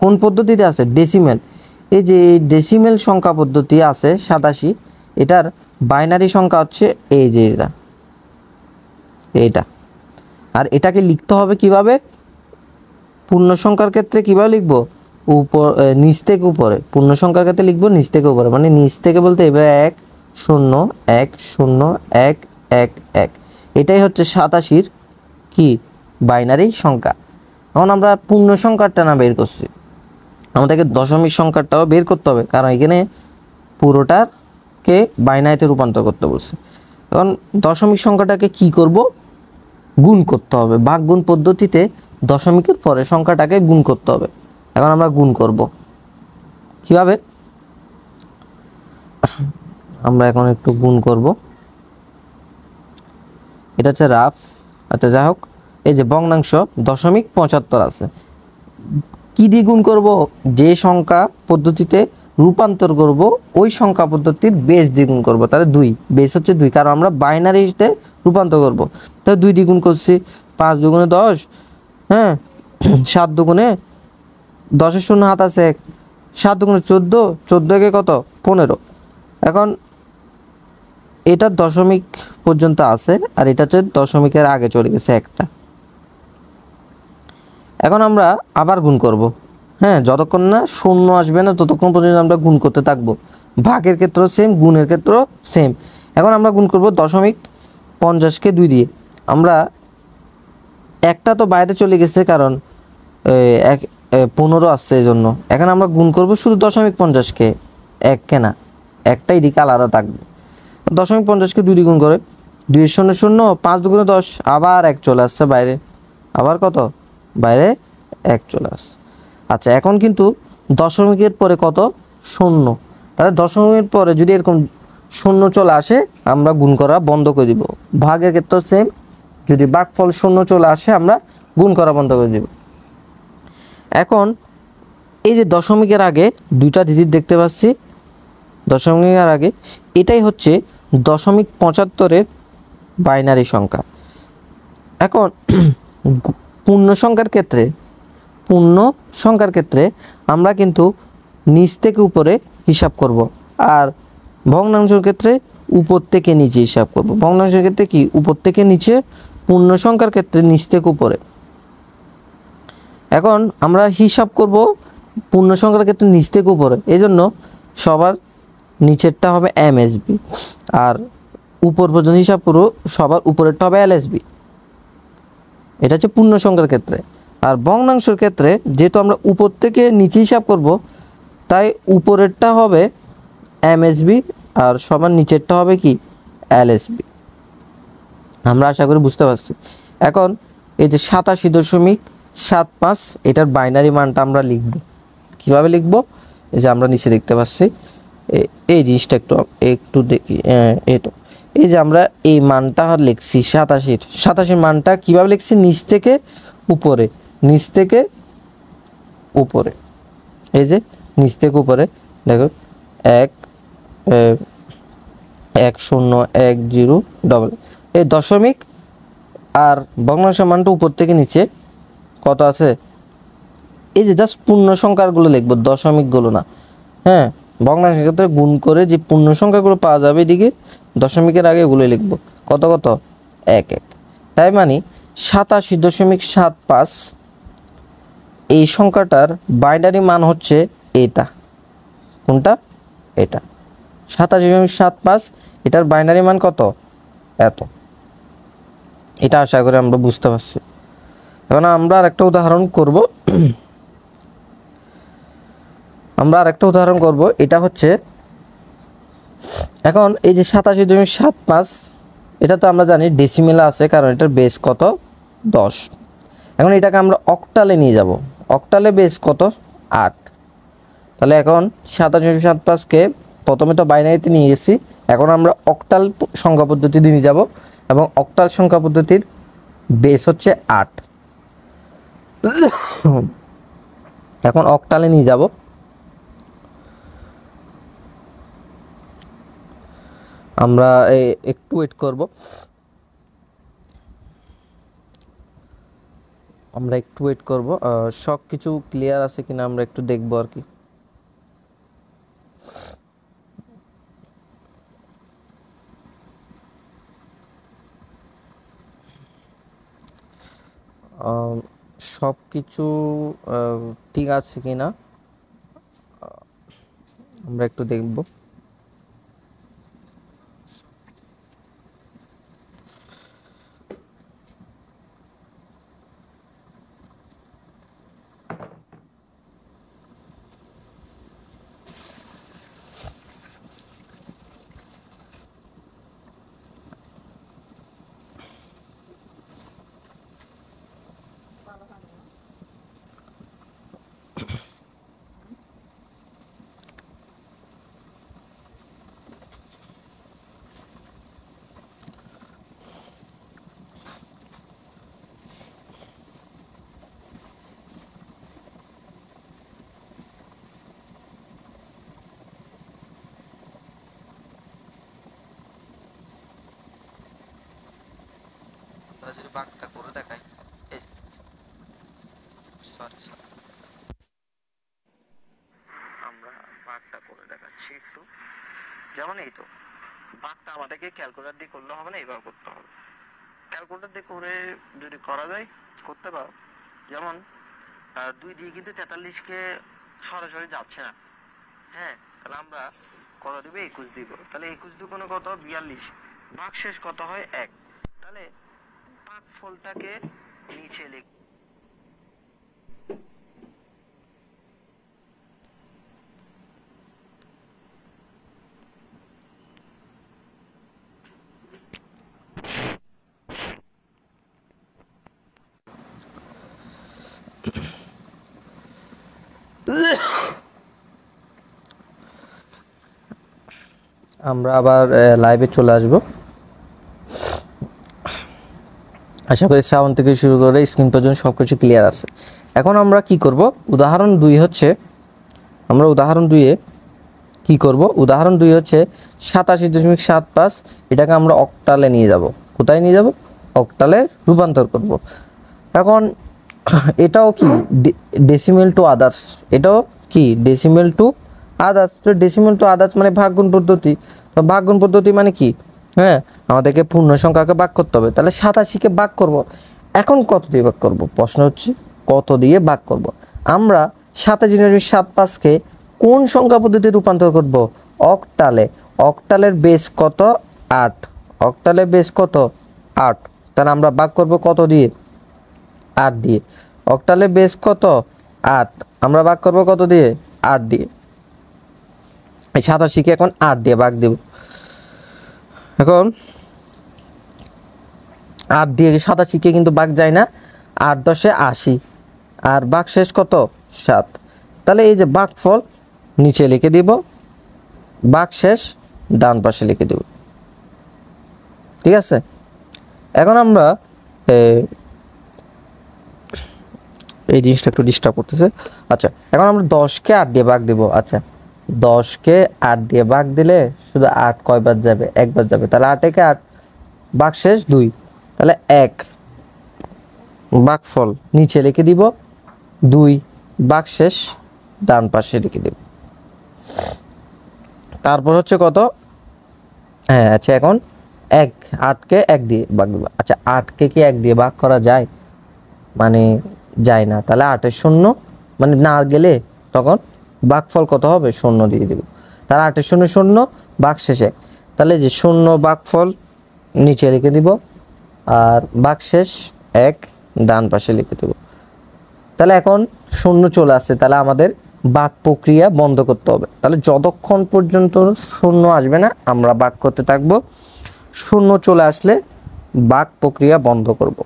S1: কোন পদ্ধতিতে আছে? ডেসিমেল। এই যে ডেসিমেল সংখ্যা পদ্ধতি আছে 87, এটার বাইনারি সংখ্যা হচ্ছে এই যে এইটা। আর এটাকে লিখতে হবে কিভাবে? পূর্ণ সংখ্যার ক্ষেত্রে কিভাবে লিখবো? উপর নিচ থেকে উপরে। পূর্ণ সংখ্যার ক্ষেত্রে লিখবো নিচ থেকে উপরে, মানে নিচ থেকে বলতে এবার 1 0 1 0 1 1 1, এটাই হচ্ছে 87 কি বাইনারি সংখ্যা। এখন আমরা পূর্ণ সংখ্যাটা না বের করছি, আমাদেরকে দশমিক সংখ্যাটাও বের করতে হবে, কারণ এখানে পুরোটাকে বাইনারিতে রূপান্তর করতে বলছে। এখন দশমিক সংখ্যাটাকে কি করব? গুণ করতে হবে। ভাগ গুণ পদ্ধতিতে দশমিকের পরে সংখ্যাটাকে গুণ করতে হবে। এখন আমরা গুণ করব কিভাবে? আমরা এখন একটু গুণ করব, এটা হচ্ছে রাফ। আচ্ছা যাই হোক, এই যে ভগ্নাংশ 0.75 আছে, কি দিয়ে গুণ করব? যে সংখ্যা পদ্ধতিতে রূপান্তর করব ওই সংখ্যা পদ্ধতির বেস দিয়ে গুণ করব। তাহলে 2, বেস হচ্ছে 2, কারণ আমরা বাইনারিতে রূপান্তর করব। তাহলে 2 দিয়ে গুণ করছি, 5 দুগুণে 10, হ্যাঁ 7 দুগুণে 10 এর শূন্য হাত আছে 1, 7 দুগুণে 14, 14 একে কত 15। এখন এটা দশমিক পর্যন্ত আছে আর এটা হচ্ছে দশমিকের আগে চলে গেছে একটা। এখন আমরা আবার গুণ করব, হ্যাঁ যতক্ষণ না শূন্য আসবে না ততক্ষণ পর্যন্ত আমরা গুণ করতে থাকবো। ভাগের ক্ষেত্রেও সেম, গুণের ক্ষেত্রেও সেম। এখন আমরা গুণ করব 0.50কে 2 দিয়ে। আমরা একটা তো বাইরে চলে গেছে কারণ 15 আসছে এই জন্য। এখন আমরা গুণ করব শুধু 0.50কে, 1কে না, একটাই দিকে আলাদা থাকবে। 0.50কে 2 দিয়ে গুণ করে 2 এর শূন্য 0, 5 দুগুণে 10, আবার 1 চলে আসছে বাইরে, আবার কত বাইরে 1 চলে আসছে। আচ্ছা এখন কিন্তু দশমিকের পরে কত? 0। তাহলে দশমিকের পরে যদি এরকম 0 চলে আসে আমরা গুণ করা বন্ধ করে দিব। ভাগের ক্ষেত্রে সেম, যদি ভাগফল 0 চলে আসে আমরা গুণ করা বন্ধ করে দিব। এখন এই যে দশমিকের আগে 2টা ডিজিট দেখতে পাচ্ছি, দশমিকের আগে, এটাই হচ্ছে 0.75-এর বাইনারি সংখ্যা। এখন পূর্ণ সংখ্যার ক্ষেত্রে আমরা কিন্তু নিচ থেকে উপরে হিসাব করব, আর ভগ্নাংশের ক্ষেত্রে উপর থেকে নিচে হিসাব করব। ভগ্নাংশের ক্ষেত্রে কি উপর থেকে নিচে, পূর্ণ সংখ্যার ক্ষেত্রে নিচ থেকে উপরে। এখন আমরা হিসাব করব পূর্ণ সংখ্যার ক্ষেত্রে নিচ থেকে উপরে, এই জন্য সবার নিচেরটা হবে এমএসবি আর উপর পর্যন্ত হিসাব করব সবার উপরেরটা হবে এলএসবি। এটা হচ্ছে পূর্ণ সংখ্যার ক্ষেত্রে। আর ভগ্নাংশের ক্ষেত্রে যেহেতু আমরা উপর থেকে নিচে হিসাব করব, তাই উপরেরটা হবে এমএসবি আর সবার নিচেরটা হবে কি এলএসবি। আমরা আশা করি বুঝতে পারছি। এখন এই যে 87.75 এটার বাইনারি মানটা আমরা লিখব। কিভাবে লিখব? এই যে আমরা নিচে দেখতে পাচ্ছি, এই জিনিসটা একটু দেখি। এই যে আমরা এই মানটা লিখছি 87 মানটা কিভাবে লিখছি? নিচ থেকে উপরে, নিচ থেকে উপরে। এই যে নিচ থেকে উপরে দেখো 1 1 0 1 0 ডবল, এই দশমিক আর ভগ্নাংশের মানটা উপর থেকে নিচে কত আছে? এই যে জাস্ট পূর্ণ সংখ্যাগুলো লিখবো, দশমিকগুলো না। হ্যাঁ, ভগ্নাংশের ক্ষেত্রে গুণ করে যে পূর্ণ সংখ্যাগুলো পাওয়া যাবে এদিকে দশমিকের আগে এগুলো লিখবো। কত কত? 1 1। তাই মানে 87.75 এই সংখ্যাটার বাইনারি মান হচ্ছে এটা। কোনটা? এটা 87.75, এটার বাইনারি মান কত? এত। এটা আশা করি আমরা বুঝতে পারছি। এখন আমরা আরেকটা উদাহরণ করব। এটা হচ্ছে এখন এই যে 87.75 এটা তো আমরা জানি ডেসিমেলে আছে, কারণ এটার বেস কত? 10। এখন এটাকে আমরা অক্টালে নিয়ে যাব। অক্টালে বেস কত? 8। তাহলে এখন 27.75কে প্রথমে তো বাইনারিতে নিয়ে গেছি, এখন আমরা অক্টাল সংখ্যা পদ্ধতি দিয়ে নিয়ে যাব এবং অক্টাল সংখ্যা পদ্ধতির বেস হচ্ছে 8। এখন অক্টালে নিয়ে যাব। আমরা একটু ওয়েট করব, সব কিছু ক্লিয়ার আছে কিনা আমরা একটু দেখবো আর কি। সব কিছু ঠিক আছে কিনা আমরা একটু দেখব। যদি বাঁকটা করে দেখাই, আমরা বাঁকটা করে দেখাচ্ছি একটু। যেমন এই তো বাঁকটা আমাদেরকে ক্যালকুলেটর দিয়ে করলে হবে না, এইভাবে করতে হবে। ক্যালকুলেটর দিয়ে করে যদি করা যায় করতে পারো। যেমন 2 দিয়ে কিন্তু 43কে সরাসরি যাচ্ছে না, হ্যাঁ, তাহলে আমরা কত দিব? 21 দিব। তাহলে 21 দুগুণে কত? 42। ভাগশেষ কত হয়? 1। তাহলে ভাগফলটাকে নিচে লিখ। আমরা আবার লাইভে চলে আসব। আশা করি সাউন্ড থেকে শুরু করে স্ক্রিন পর্যন্ত সবকিছু ক্লিয়ার আছে। এখন আমরা কি করব? উদাহরণ 2 হচ্ছে, আমরা উদাহরণ 2 কি করব? উদাহরণ 2 হচ্ছে 87.75, এটাকে আমরা অক্টালে নিয়ে যাব। কোথায় নিয়ে যাব? অক্টালে রূপান্তর করব। এখন এটাও কি ডেসিমেল টু আদার্স, এটাও কি ডেসিমেল টু আদার্স। তো ডেসিমেল টু আদার্স মানে ভাগগুণ পদ্ধতি। তো ভাগগুণ পদ্ধতি মানে কি? হ্যাঁ, আমাদেরকে পূর্ণ সংখ্যাকে ভাগ করতে হবে। তাহলে 87কে ভাগ করব। এখন কত দিয়ে ভাগ করব? প্রশ্ন হচ্ছে কত দিয়ে ভাগ করব। আমরা 87.75কে কোন সংখ্যা পদ্ধতিতে রূপান্তর করব? অক্টালে। অক্টালের বেস কত? 8। অক্টালের বেস কত? 8। তাহলে আমরা ভাগ করব কত দিয়ে? 8 দিয়ে। অক্টালের বেস কত? 8। আমরা ভাগ করব কত দিয়ে? 8 দিয়ে। এই 87কে এখন 8 দিয়ে ভাগ দেব। এখন 8 দিয়ে 87কে কিন্তু ভাগ যায় না, 8 10 80, আর ভাগশেষ কত? 7। তাহলে এই যে ভাগফল নিচে লিখে দিব, ভাগশেষ ডান পাশে লিখে দেব। ঠিক আছে? এখন আমরা এই জিনিসটা একটু ডিস্টার্ব করতেছে। আচ্ছা, এখন আমরা 10কে 8 দিয়ে ভাগ দেব। আচ্ছা, 10কে 8 দিয়ে ভাগ দিলে শুধু 8 কয়বার যাবে? একবার যাবে। তাহলে 8 একে 8, ভাগশেষ 2, তাহলে 1। ভাগফল নিচে লিখে দিব 2, ভাগশেষ ডান পাশে লিখে দেব। তারপর হচ্ছে কত? হ্যাঁ, আচ্ছা, এখন 8কে 1 দিয়ে ভাগ দেব। আচ্ছা, 8কে কি 1 দিয়ে ভাগ করা যায়? মানে যায় না। তাহলে 8-এর শূন্য মানে না গেলে তখন ভাগফল কত হবে? 0 দিয়ে দেব। তাহলে 8-এর শূন্য 0, ভাগশেষ 1। তাহলে যে 0 ভাগফল নিচে লিখে দিব, আর ভাগশেষ 1 ডান পাশে লিখে দেব। তাহলে এখন 0 চলে আসছে, তাহলে আমাদের ভাগ প্রক্রিয়া বন্ধ করতে হবে। তাহলে যতক্ষণ পর্যন্ত 0 আসবে না আমরা ভাগ করতে থাকবো। 0 চলে আসলে ভাগ প্রক্রিয়া বন্ধ করব।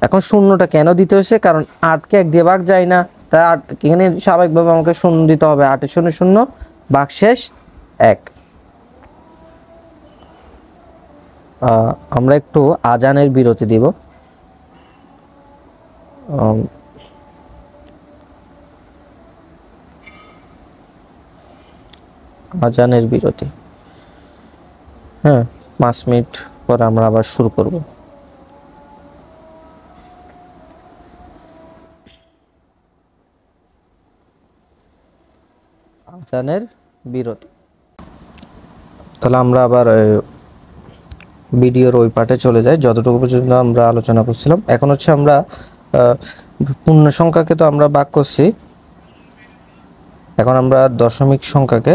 S1: এখন শূন্যটা কেন দিতে হয়েছে, কারণ 8কে 1 দিয়ে ভাগ যায় না, তাই 8 এখানে স্বাভাবিকভাবে আমাকে শূন্য দিতে হবে। 8 এর শূন্য শূন্য, ভাগশেষ 1। আমরা একটু আজানের বিরতি দিব। আজানের বিরতি, হ্যাঁ, 5 মিনিট পরে আমরা আবার শুরু করব। আজানের বিরতি। তাহলে আমরা আবার ভিডিওর ওই পার্টে চলে যাই, যতটুকু পর্যন্ত আমরা আলোচনা করছিলাম। এখন হচ্ছে আমরা পূর্ণ সংখ্যাকে তো আমরা ভাগ করছি, এখন আমরা দশমিক সংখ্যাকে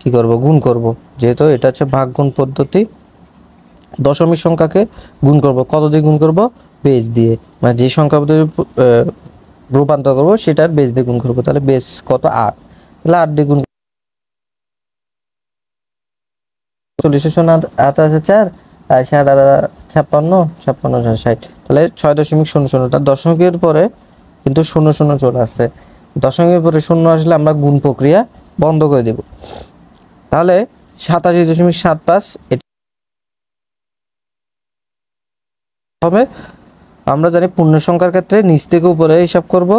S1: কি করব, গুণ করব। যেহেতু এটা হচ্ছে ভাগ গুণ পদ্ধতি, দশমিক সংখ্যাকে গুণ করব। কত দিয়ে গুণ করব? বেস দিয়ে, মানে যে সংখ্যা পদ্ধতি রূপান্তর করব সেটার বেস দিয়ে গুণ করব। তাহলে বেস কত? 8। তাহলে 8 দিয়ে গুণ 40 8 আছে 4, আর 56 56 60, তাহলে 6.00। তার দশমিকের পরে কিন্তু 00 চলে আসছে। দশমিকের পরে 0 আসলে আমরা গুণ প্রক্রিয়া বন্ধ করে দেব। তাহলে 87.75 এটা হবে। আমরা জানি পূর্ণ সংখ্যার ক্ষেত্রে নিচ থেকে উপরে হিসাব করব,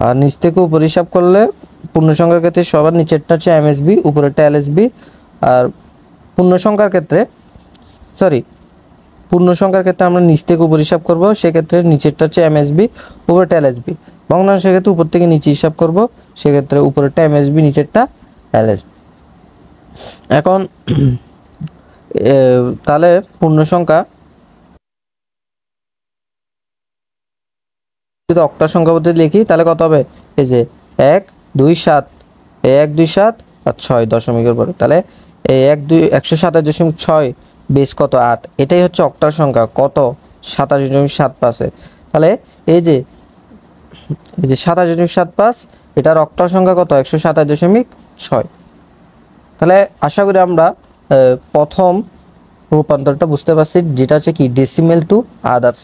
S1: আর নিচ থেকে উপরে হিসাব করলে পূর্ণ সংখ্যার ক্ষেত্রে সবার নিচেরটা হচ্ছে এমএসবি, উপরেরটা এলএসবি। আর পূর্ণ সংখ্যার ক্ষেত্রে পূর্ণ সংখ্যার ক্ষেত্রে আমরা নিচ থেকে উপর হিসাব করব, সেক্ষেত্রে নিচেরটা হচ্ছে এমএসবি, উপরেরটা এলএসবি। ভগ্নাংশের ক্ষেত্রে উপর থেকে নিচে হিসাব করব, সেক্ষেত্রে উপরেরটা এমএসবি, নিচেরটা এলএসবি। এখন তাহলে পূর্ণ সংখ্যা যদি অক্টাল সংখ্যা পদ্ধতি লিখি তাহলে কত হবে? এই যে 1 2 7, 1 2 7 আর 6 দশমিকের পরে, তাহলে এই 127.6 বেস কত? 8। এটাই হচ্ছে অক্টাল সংখ্যা, কত? 27.75। তাহলে এই যে 27.75, এটার অক্টাল সংখ্যা কত? 127.6। তাহলে আশা করি আমরা প্রথম রূপান্তরটা বুঝতে পারছি, যেটা হচ্ছে কি ডেসিমেল টু আদার্স।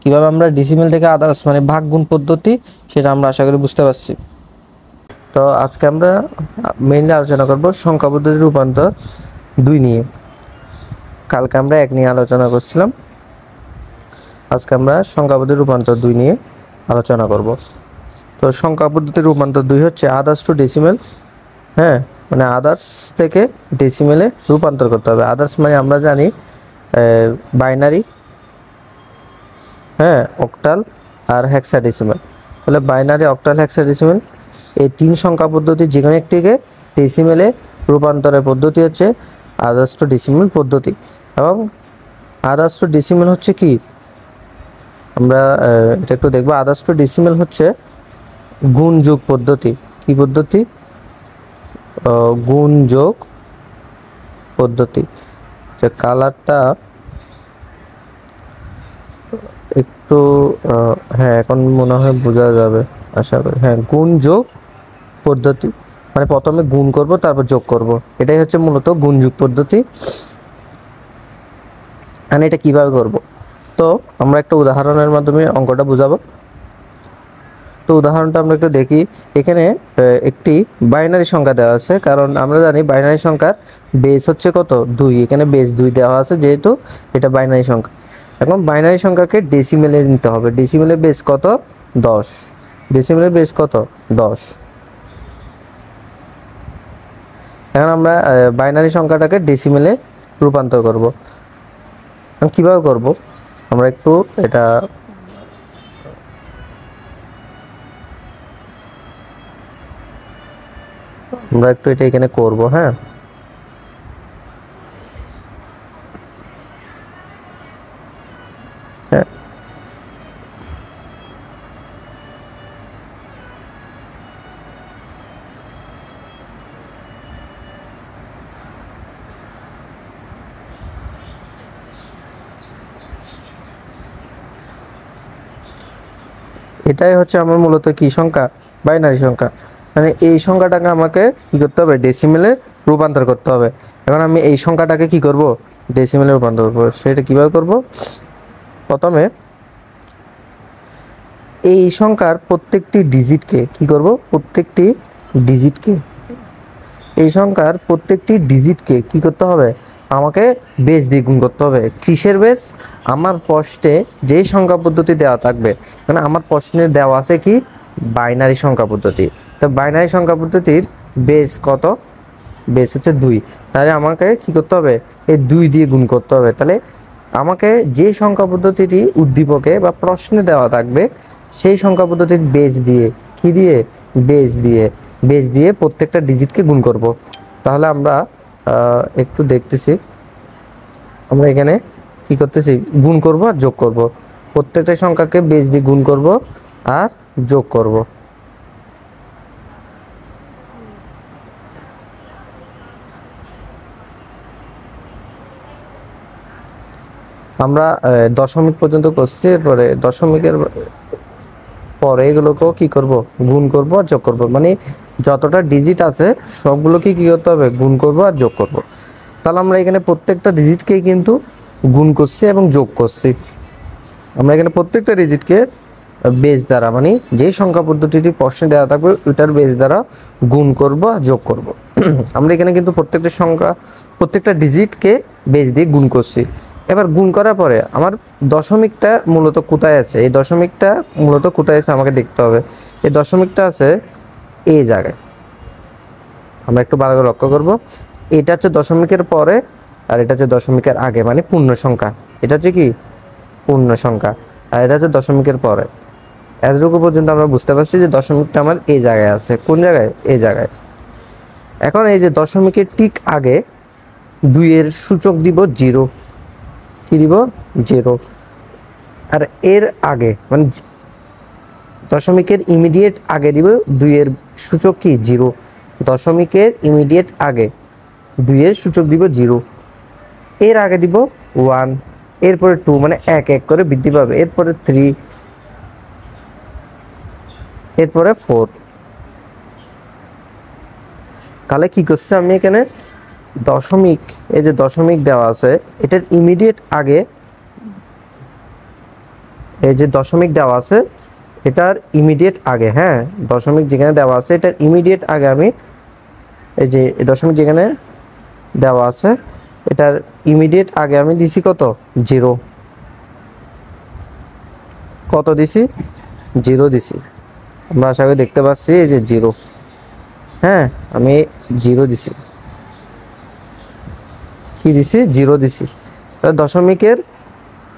S1: কিভাবে আমরা ডেসিমেল থেকে আদার্স মানে ভাগ গুণ পদ্ধতি, সেটা আমরা আশা করি বুঝতে পারছি। তো আজকে আমরা মেইনলি আলোচনা করব সংখ্যা পদ্ধতির রূপান্তর 2 নিয়ে। কালকে আমরা 1 নিয়ে আলোচনা করছিলাম, আজকে আমরা সংখ্যা পদ্ধতির রূপান্তর 2 নিয়ে আলোচনা করব। তো সংখ্যা পদ্ধতির রূপান্তর 2 হচ্ছে আদার্স টু ডেসিমেল, হ্যাঁ, মানে আদার্স থেকে ডেসিমেলে রূপান্তর করতে হবে। আদার্স মানে আমরা জানি বাইনারি, হ্যাঁ, অক্টাল আর হেক্সাডেসিমেল। তাহলে বাইনারি, অক্টাল, হেক্সাডেসিমেল এই 3 সংখ্যা পদ্ধতি যে কোনো একটিকে ডেসিমেলে রূপান্তরের পদ্ধতি হচ্ছে আদার্স টু ডেসিমেল পদ্ধতি। এবং আদার্স টু ডেসিমেল হচ্ছে কি, আমরা এটা একটু দেখব। আদার্স টু ডেসিমেল হচ্ছে গুণ যোগ পদ্ধতি। কি পদ্ধতি? গুণ যোগ পদ্ধতি। যে কালারটা একটু হ্যাঁ, এখন মনে হয় বোঝা যাবে আশা করি। হ্যাঁ, গুণ যোগ পদ্ধতি মানে প্রথমে গুণ করব তারপর যোগ করব, এটাই হচ্ছে মূলত গুণ যোগ পদ্ধতি। আর এটা কিভাবে করব, তো আমরা একটা উদাহরণের মাধ্যমে অঙ্কটা বুঝাবো। তো উদাহরণটা আমরা একটু দেখি। এখানে একটি বাইনারি সংখ্যা দেওয়া আছে, কারণ আমরা জানি বাইনারি সংখ্যার বেস হচ্ছে কত? 2। এখানে বেস 2 দেওয়া আছে, যেহেতু এটা বাইনারি সংখ্যা। এখন বাইনারি সংখ্যাকে ডেসিমেলে নিতে হবে। ডেসিমেলের বেস কত? 10। ডেসিমেলের বেস কত? 10। এখন আমরা বাইনারি সংখ্যাটাকে ডেসিমেলে রূপান্তর করব। কিভাবে করব আমরা একটু এটা এখানে করব। হ্যাঁ, হ্যাঁ, এটাই হচ্ছে আমার মূলত কি সংখ্যা? বাইনারি সংখ্যা। মানে এই সংখ্যাটাকে আমাকে কি করতে হবে? ডেসিমেলে রূপান্তর করতে হবে। এখন আমি এই সংখ্যাটাকে কি করব, ডেসিমেলে রূপান্তর করব। সেটা কিভাবে করব, প্রথমে এই সংখ্যার প্রত্যেকটি ডিজিটকে কি করব, প্রত্যেকটি ডিজিটকে এই সংখ্যার প্রত্যেকটি ডিজিটকে কি করতে হবে, আমাকে বেস দিয়ে গুণ করতে হবে। কিসের বেস, আমার প্রশ্নে যেই সংখ্যা পদ্ধতি দেওয়া থাকবে, মানে আমার প্রশ্নে দেওয়া আছে কি বাইনারি সংখ্যা পদ্ধতি। তো বাইনারি সংখ্যা পদ্ধতির বেস কত, বেস হচ্ছে 2। তাহলে আমাকে কি করতে হবে, এই 2 দিয়ে গুণ করতে হবে। তাহলে আমাকে যে সংখ্যা পদ্ধতিটি উদ্দীপকে বা প্রশ্নে দেওয়া থাকবে সেই সংখ্যা পদ্ধতির বেস দিয়ে কি দিয়ে, বেস দিয়ে প্রত্যেকটা ডিজিটকে গুণ করব। তাহলে আমরা একটু দেখতেছি, আমরা এখানে কি করতেছি, গুণ করব আর যোগ করব। প্রত্যেকটা সংখ্যাকে বেস দিয়ে গুণ করব আর যোগ করব। আমরা দশমিক পর্যন্ত করছি, এরপরে দশমিকের পরে এগুলোকেও কি করব, গুণ করব আর যোগ করব। মানে যতটা ডিজিট আছে সবগুলোকে কি করতে হবে, গুণ করব আর যোগ করব। তাহলে আমরা এখানে প্রত্যেকটা ডিজিটকেই কিন্তু গুণ করছি এবং যোগ করছি। আমরা এখানে প্রত্যেকটা ডিজিটকে বেস দ্বারা, মানে যে সংখ্যা পদ্ধতিটি প্রশ্নে দেওয়া থাকবে ওইটার বেস দ্বারা গুণ করব আর যোগ করব। আমরা এখানে কিন্তু প্রত্যেকটা সংখ্যা, প্রত্যেকটা ডিজিটকে বেস দিয়ে গুণ করছি। এবার গুণ করার পরে আমার দশমিকটা মূলত কোথায় আছে, এই দশমিকটা মূলত কোথায় আছে আমাকে দেখতে হবে। এই দশমিকটা আছে এই জায়গায়। আমরা একটু ভালো করে লক্ষ্য করব, এটা হচ্ছে দশমিকের পরে আর এটা হচ্ছে দশমিকের আগে, মানে পূর্ণ সংখ্যা। এটা হচ্ছে কি পূর্ণ সংখ্যা আর এটা হচ্ছে দশমিকের পরে। এতটুকু পর্যন্ত আমরা বুঝতে পারছি যে দশমিকটা আমার এই জায়গায় আছে। কোন জায়গায়, এই জায়গায়। এখন এই যে দশমিকের ঠিক আগে 2 এর সূচক দিব 0, কি দিব 0। আর এর আগে মানে দশমিকের ইমিডিয়েট আগে দিব 2 এর সূচক কি 0। দশমিকের ইমিডিয়েট আগে 2 এর সূচক দিব 0, এর আগে দিব 1, এরপরে 2, মানে এক এক করে বৃদ্ধি পাবে। এরপরে 3, এরপরে 4। তাহলে কি করছে আমি এখানে দশমিক, এই যে দশমিক দেওয়া আছে এটার ইমিডিয়েট আগে, এই যে দশমিক দেওয়া আছে এটার ইমিডিয়েট আগে, হ্যাঁ দশমিক যেখানে দেওয়া আছে এটার ইমিডিয়েট আগে আমি এই যে দশমিক যেখানে দেওয়া আছে এটার ইমিডিয়েট আগে আমি দিছি কত, 0। কত দিছি, 0 দিছি। আমরা আশা করি দেখতে পাচ্ছি এই যে 0, হ্যাঁ আমি 0 দিছি। কি দিছি, 0 দিছি। দশমিকের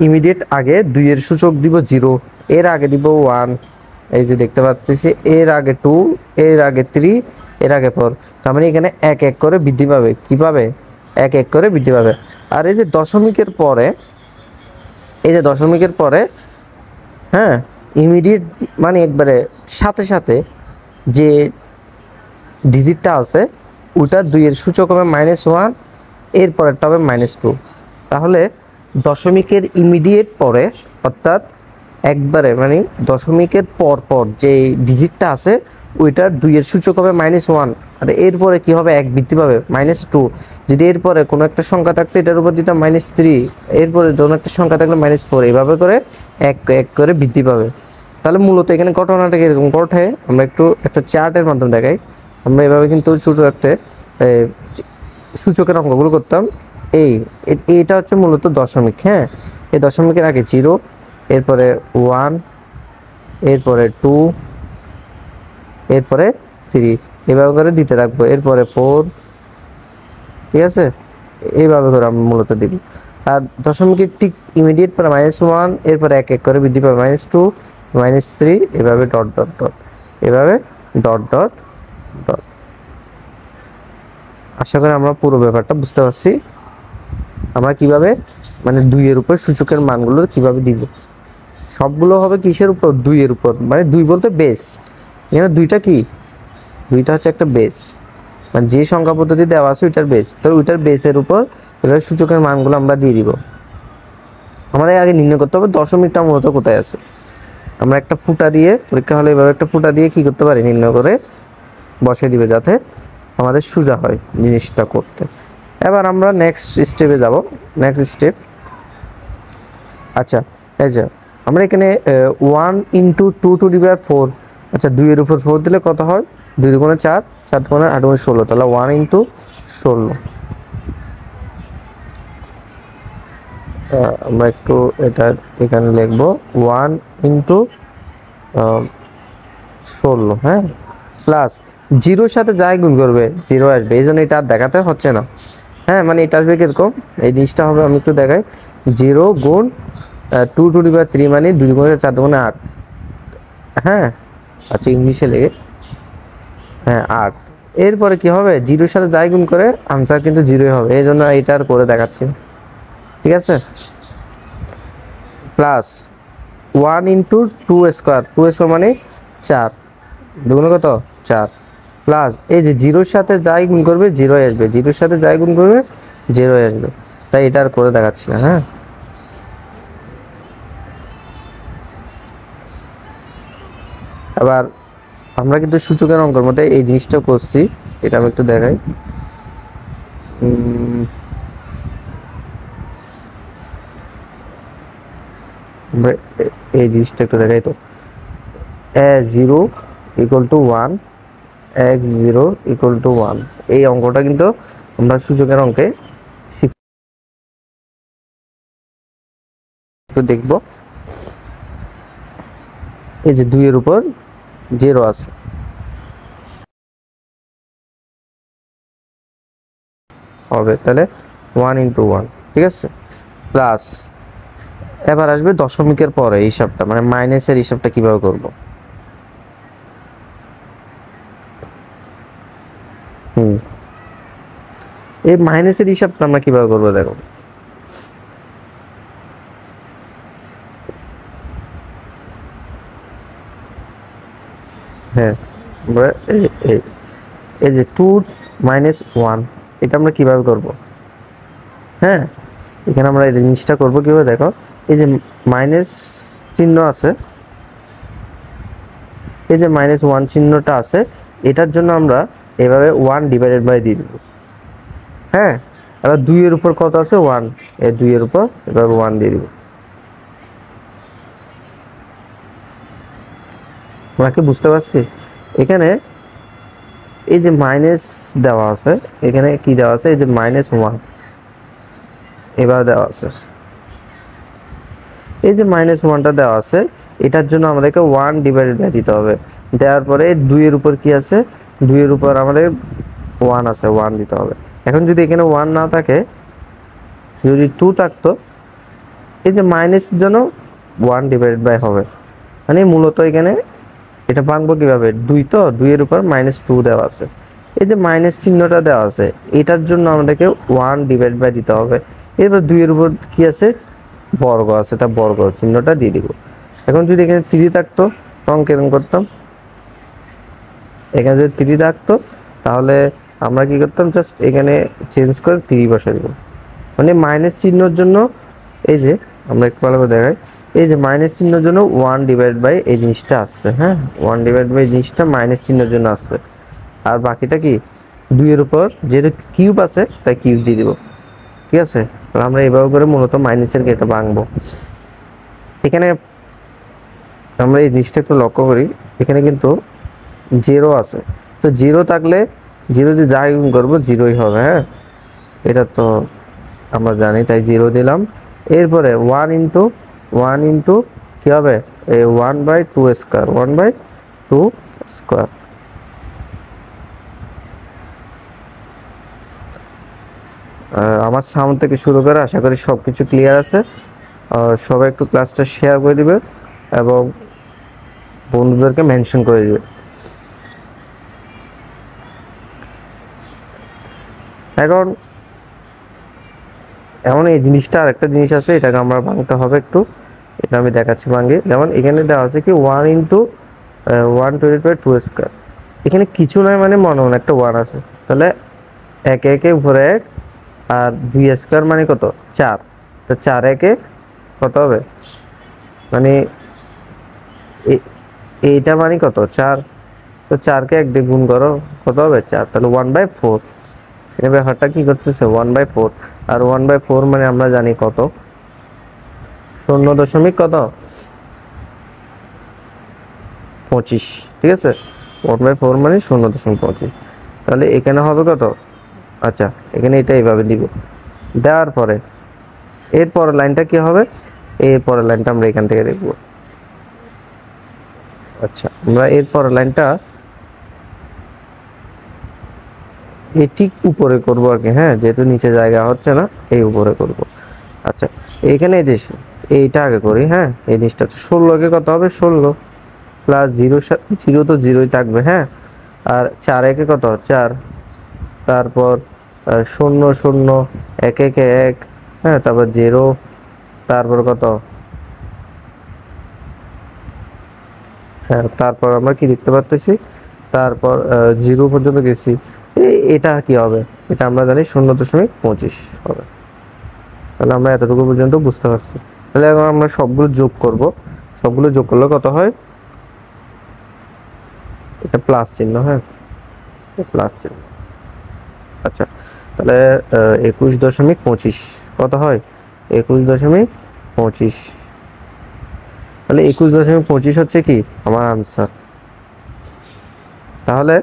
S1: ইমিডিয়েট আগে 2 এর সূচক দিব 0, এর আগে দিব 1, এই যে দেখতে পাচ্ছি, এর আগে 2, এর আগে 3, এর আগে 4। তার মানে এখানে এক এক করে বৃদ্ধি পাবে, কি পাবে, এক এক করে বৃদ্ধি পাবে। আর এই যে দশমিকের পরে, এই যে দশমিকের পরে, হ্যাঁ ইমিডিয়েট মানে একবারে সাথে সাথে যে ডিজিটটা আছে ওটা 2 এর সূচক হবে -1, এরপরেরটা হবে -2। তাহলে দশমিকের ইমিডিয়েট পরে অর্থাৎ একবারে মানে দশমিকের পর পর যে ডিজিটটা আছে ওইটার 2 এর সূচক হবে -1, আর এরপরে কি হবে, এক বৃদ্ধি পাবে -2। যদি এরপরে কোনো একটা সংখ্যা থাকতো এটার উপর দিতাম -3, এরপরে কোনো একটা সংখ্যা থাকলে -4, এইভাবে করে এক এক করে বৃদ্ধি পাবে। তাহলে মূলত এখানে ঘটনাটা এরকম ঘটে, আমরা একটু একটা চার্টের মাধ্যমে দেখাই। আমরা এভাবে কিন্তু ছোটো একটা সূচকের অঙ্কগুলো করতাম। এটা হচ্ছে মূলত দশমিক, হ্যাঁ এই দশমিকের আগে 0, এরপরে 1, এরপরে 2, এরপরে 3, এভাবে করে দিতে থাকবো। এরপরে 4, ঠিক আছে, এইভাবে করে আমরা মূলত দিব। আর দশমিকের ঠিক ইমিডিয়েট পরে -1, এরপরে এক এক করে বৃদ্ধি পাবে -2, -3, এভাবে ডট ডট ডট, এভাবে ডট ডট ডট। আশা করি আমরা পুরো ব্যাপারটা বুঝতে পারছি। আমরা কিভাবে মানে 2 এর উপর সূচকের মানগুলো কিভাবে দিব, সবগুলো হবে কিসের উপর, 2 এর উপর। মানে 2 বলতে বেস, এখানে 2টা কি, 2টা হচ্ছে একটা বেস, মানে যে সংখ্যা পদ্ধতি দেওয়া আছে ওইটার বেস। তো ওইটার বেসের উপর এভাবে সূচকের মানগুলো আমরা দিয়ে দিব। আমাদের আগে নির্ণয় করতে হবে দশমিকটা মূলত কোথায় আছে। আমরা একটা ফুটা দিয়ে, পরীক্ষা হলে এভাবে একটা ফুটা দিয়ে কি করতে পারি, নির্ণয় করে বসিয়ে দিবে, যাতে আমাদের সোজা হয় জিনিসটা করতে। এবার আমরা নেক্সট স্টেপে যাব। নেক্সট স্টেপ, আচ্ছা এই যে আমরা এখানে 1 ইন্টু 2^4, আচ্ছা 2 এর উপর 4 দিলে কত হয়, 2 দুগুণে 4, 4 দুগুণে 8 গুণে 16, তাহলে 1 ইন্টু 16। আমরা একটু এটা এখানে লিখবো 1 ইন্টু 16, হ্যাঁ, প্লাস জিরোর সাথে যাই গুণ করবে জিরো আসবে, এই জন্য এটা আর দেখাতে হচ্ছে না। হ্যাঁ, মানে এটা আসবে কিরকম, এই জিনিসটা হবে, আমি একটু দেখাই, 0 গুণ 2^3 মানে 2 দুগুণে 4 দুগুণে 8, হ্যাঁ, আচ্ছা ইংলিশে লেগে, হ্যাঁ 8। এরপরে কি হবে, জিরোর সাথে যাই গুণ করে আনসার কিন্তু জিরোই হবে, এই জন্য এইটা আর করে দেখাচ্ছি, ঠিক আছে। প্লাস 1 ইন্টু 2^2, 2^2 মানে 4, দুগুণে কত 4, প্লাস এই যে জিরোর সাথে যাই গুণ করবে জিরোই আসবে, জিরোর সাথে যাই গুণ করবে জিরোই আসবে, তাই এটা আর করে দেখাচ্ছি না। হ্যাঁ, আবার আমরা কিন্তু সূচকের অঙ্কের মধ্যে এই জিনিসটা করছি, এটা আমি একটু দেখাই। এই জিনিসটা একটু দেখাই তো, a0 = 1, x0 = 1, এই অঙ্কটা কিন্তু আমরা সূচকের অঙ্কে দেখব। এই যে 2 এর উপর 0 আছে, হবে তাহলে 1 ইন্টু 1, ঠিক আছে। প্লাস এবার আসবে দশমিকের পরে হিসাবটা, মানে মাইনাসের হিসাবটা কিভাবে করব। এই মাইনাসের হিসাবটা আমরা কিভাবে করব দেখো, হ্যাঁ আমরা এই যে 2 - 1, এটা আমরা কিভাবে করব। হ্যাঁ, এখানে আমরা এই জিনিসটা করব কিভাবে দেখো, এই যে মাইনাস চিহ্ন আছে, এই যে -1 চিহ্নটা আছে, এটার জন্য আমরা এভাবে 1/2 দিয়ে দেব। হ্যাঁ, এবার 2 এর উপর কত আছে 1, এই 2 এর উপর এভাবে 1 দিয়ে দিব। আমরা কি বুঝতে পারছি, এখানে এই যে মাইনাস দেওয়া আছে, এখানে কি দেওয়া আছে, এই যে -1 এবার দেওয়া আছে, এই যে -1টা দেওয়া আছে, এটার জন্য আমাদেরকে 1/2 দিতে হবে। দেওয়ার পরে 2 এর উপর কি আছে, 2 এর উপর আমাদের 1 আছে, 1 দিতে হবে। এখন যদি এখানে 1 না থাকে, যদি 2 থাকতো, এই যে মাইনাসের জন্য 1/2 হবে, মানে মূলত এখানে এটা ভাঙবো কিভাবে, 2 তো 2 এর উপর -2 দেওয়া আছে, এই যে মাইনাস চিহ্নটা দেওয়া আছে, এটার জন্য আমাদেরকে 1/2 দিতে হবে। এরপর 2 এর উপর কি আছে, বর্গ আছে, তা বর্গ চিহ্নটা দিয়ে দিব। এখন যদি এখানে 3 থাকতো তখন কেমন করতাম, এখানে যদি 3 থাকতো তাহলে আমরা কি করতাম, জাস্ট এখানে চেঞ্জ করে 3 বসাই দিব। মানে মাইনাস চিহ্নের জন্য, এই যে আমরা একটু ভালো করে দেখাই, এই যে মাইনাস চিহ্নের জন্য 1/, এই জিনিসটা আসছে। হ্যাঁ, 1/, জিনিসটা মাইনাস চিহ্নের জন্য আসছে, আর বাকিটা কি 2 এর উপর যেহেতু কিউব আছে তাই কিউব দিয়ে দিব, ঠিক আছে। তাহলে আমরা এইভাবে করে মূলত মাইনাসের গেটটা ভাঙবো। এখানে আমরা এই জিনিসটা একটু লক্ষ্য করি, এখানে কিন্তু 0 আছে, তো 0 থাকলে 0 দিয়ে যা গুণ করবো 0ই হবে। হ্যাঁ, এটা তো আমরা জানি, তাই 0 দিলাম। এরপরে 1 ইন্টু কি হবে, এই 1/2², 1/2²। আমার সাউন্ড থেকে শুরু করে আশা করি সব কিছু ক্লিয়ার আছে। সবাই একটু ক্লাসটা শেয়ার করে দিবে এবং বন্ধুদেরকে মেনশন করে দিবে। এখন এমন এই জিনিসটা আরেকটা জিনিস আছে, এটাকে আমরা ভাঙতে হবে একটু, এটা আমি দেখাচ্ছি ভাঙে। যেমন এখানে দেওয়া আছে কি 1 ইন্টু 1/2², এখানে কিছু নয়, মানে মনে মনে একটা 1 আছে, তাহলে একে একে উপরে 1, আর 2² মানে কত 4, তো 4 একে কত হবে, মানে এইটা মানে কত 4, তো 4 কে 1 দিয়ে গুণ করো, কত হবে 4, তাহলে 1/4। এই ব্যাপারটা কি করতেছে 1/4, আর 1/4 মানে আমরা জানি কত, 0 কত 25, ঠিক আছে। 1/4 মানে 0.25, তাহলে এখানে হবে কত, আচ্ছা এখানে এটা এইভাবে দিব, দেওয়ার পরে এর পরের লাইনটা কি হবে, এর পরের লাইনটা আমরা এখান থেকে দেখব। আচ্ছা আমরা এর পরের লাইনটা ঠিক উপরে করব আর কি, হ্যাঁ যেহেতু নিচে জায়গা হচ্ছে না, এই উপরে করব। আচ্ছা এখানে যে এইটা আগে করি, হ্যাঁ এই জিনিসটা 16 কে কত হবে 16 প্লাস 0, 0 তো 0ই থাকবে, হ্যাঁ আর 4 একে কত 4, তারপর 0 0 1 1 1, হ্যাঁ তারপর 0, তারপর কত, হ্যাঁ তারপর আমরা কি দেখতে পাচ্ছি, তারপর 0 পর্যন্ত গেছি। এটা কি হবে, এটা আমরা জানি 0.25 হবে। তাহলে আমরা এতটুকু পর্যন্ত বুঝতে পারছি। তাহলে এখন আমরা সবগুলো যোগ করব, সবগুলো যোগ করলে কত হয়, এটা প্লাস চিহ্ন, হ্যাঁ প্লাস চিহ্ন। আচ্ছা তাহলে 21.25 কত হয় 21.25, তাহলে 21.25 হচ্ছে কি আমার আনসার। তাহলে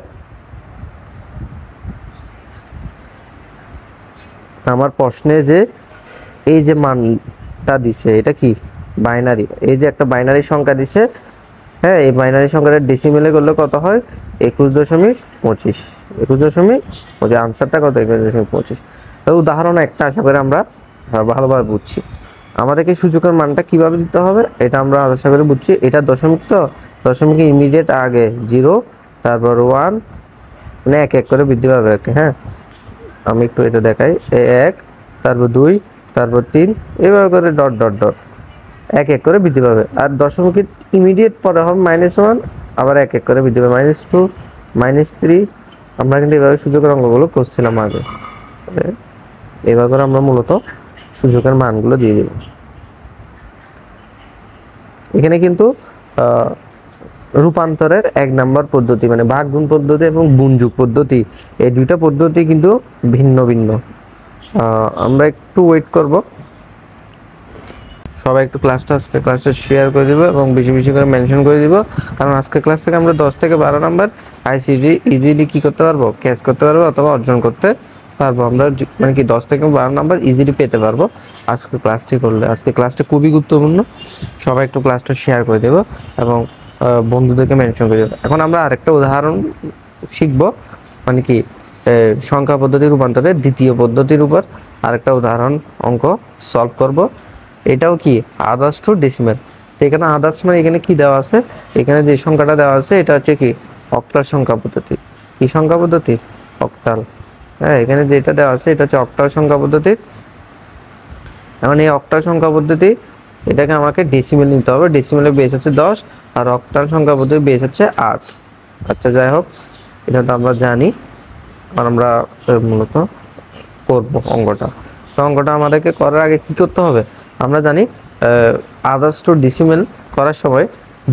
S1: আমার প্রশ্নে যে এই যে মানটা দিছে এটা কি বাইনারি, এই যে একটা বাইনারি সংখ্যা দিছে, হ্যাঁ এই বাইনারি সংখ্যাটা ডেসিমেলে করলে কত হয় 21.25, 21.25, আনসারটা কত 21.25। তো উদাহরণ একটা আশা করি আমরা ভালোভাবে বুঝছি। আমাদেরকে সূচকের মানটা কিভাবে দিতে হবে এটা আমরা আশা করি বুঝছি। এটা দশমিক, তো দশমিকের ইমিডিয়েট আগে 0, তারপর 1, মানে এক এক করে বৃদ্ধি পাবে, হ্যাঁ আমি একটু এটা দেখাই, 1, তারপর 2, তারপর 3, এভাবে করে ডট ডট ডট এক এক করে বৃদ্ধি পাবে। আর দশমিকের ইমিডিয়েট পরে হবে -1, আবার এক এক করে বৃদ্ধি পাবে -2, -3। আমরা কিন্তু এভাবে সূচকের অঙ্কগুলো করছিলাম আগে, এভাবে করে আমরা মূলত সূচকের মানগুলো দিয়ে দেব। এখানে কিন্তু রূপান্তরের 1 নম্বর পদ্ধতি মানে ভাগ গুণ পদ্ধতি এবং গুণযোগ পদ্ধতি, এই দুইটা পদ্ধতি কিন্তু ভিন্ন ভিন্ন। আমরা একটু ওয়েট করব, সবাই একটু আজকে ক্লাসটা শেয়ার করে দিব এবং বেশি বেশি করে মেনশন করে দিব, কারণ আজকে ক্লাস থেকে আমরা 10 থেকে 12 নাম্বার আইসিডি ইজিলি কি করতে পারবো, ক্যাচ করতে পারবো অথবা অর্জন করতে পারবো। আমরা মানে কি 10 থেকে 12 নাম্বার ইজিলি পেতে পারবো আজকে ক্লাসটি করলে। আজকে ক্লাসটা খুবই গুরুত্বপূর্ণ, সবাই একটু ক্লাসটা শেয়ার করে দেব এবং বন্ধুদেরকে মেনশন করে দেব। এখন আমরা আরেকটা উদাহরণ শিখব, মানে কি সংখ্যা পদ্ধতি রূপান্তরের দ্বিতীয় পদ্ধতির উপর আরেকটা উদাহরণ অঙ্ক সলভ করব। এটাও কি আদার্স টু ডেসিমাল। তো এখানে আদার্স মানে এখানে কি দেওয়া আছে, এখানে যে সংখ্যাটা দেওয়া আছে এটা হচ্ছে কি অক্টাল সংখ্যা পদ্ধতি। কি সংখ্যা পদ্ধতি, অক্টাল, হ্যাঁ এখানে যেটা দেওয়া আছে এটা হচ্ছে অক্টাল সংখ্যা পদ্ধতি। এখন এই অক্টাল সংখ্যা পদ্ধতি এটাকে আমাকে ডেসিমেল নিতে হবে, ডেসিমেলের বেস হচ্ছে 10 আর অক্টাল সংখ্যা পদ্ধতির বেস হচ্ছে 8। আচ্ছা যাই হোক এটা তো আমরা জানি, আর আমরা মূলত করব অঙ্কটা। তো অঙ্কটা আমাদেরকে করার আগে কি করতে হবে, আমরা জানি আদার্স টু ডেসিমেল করার সময়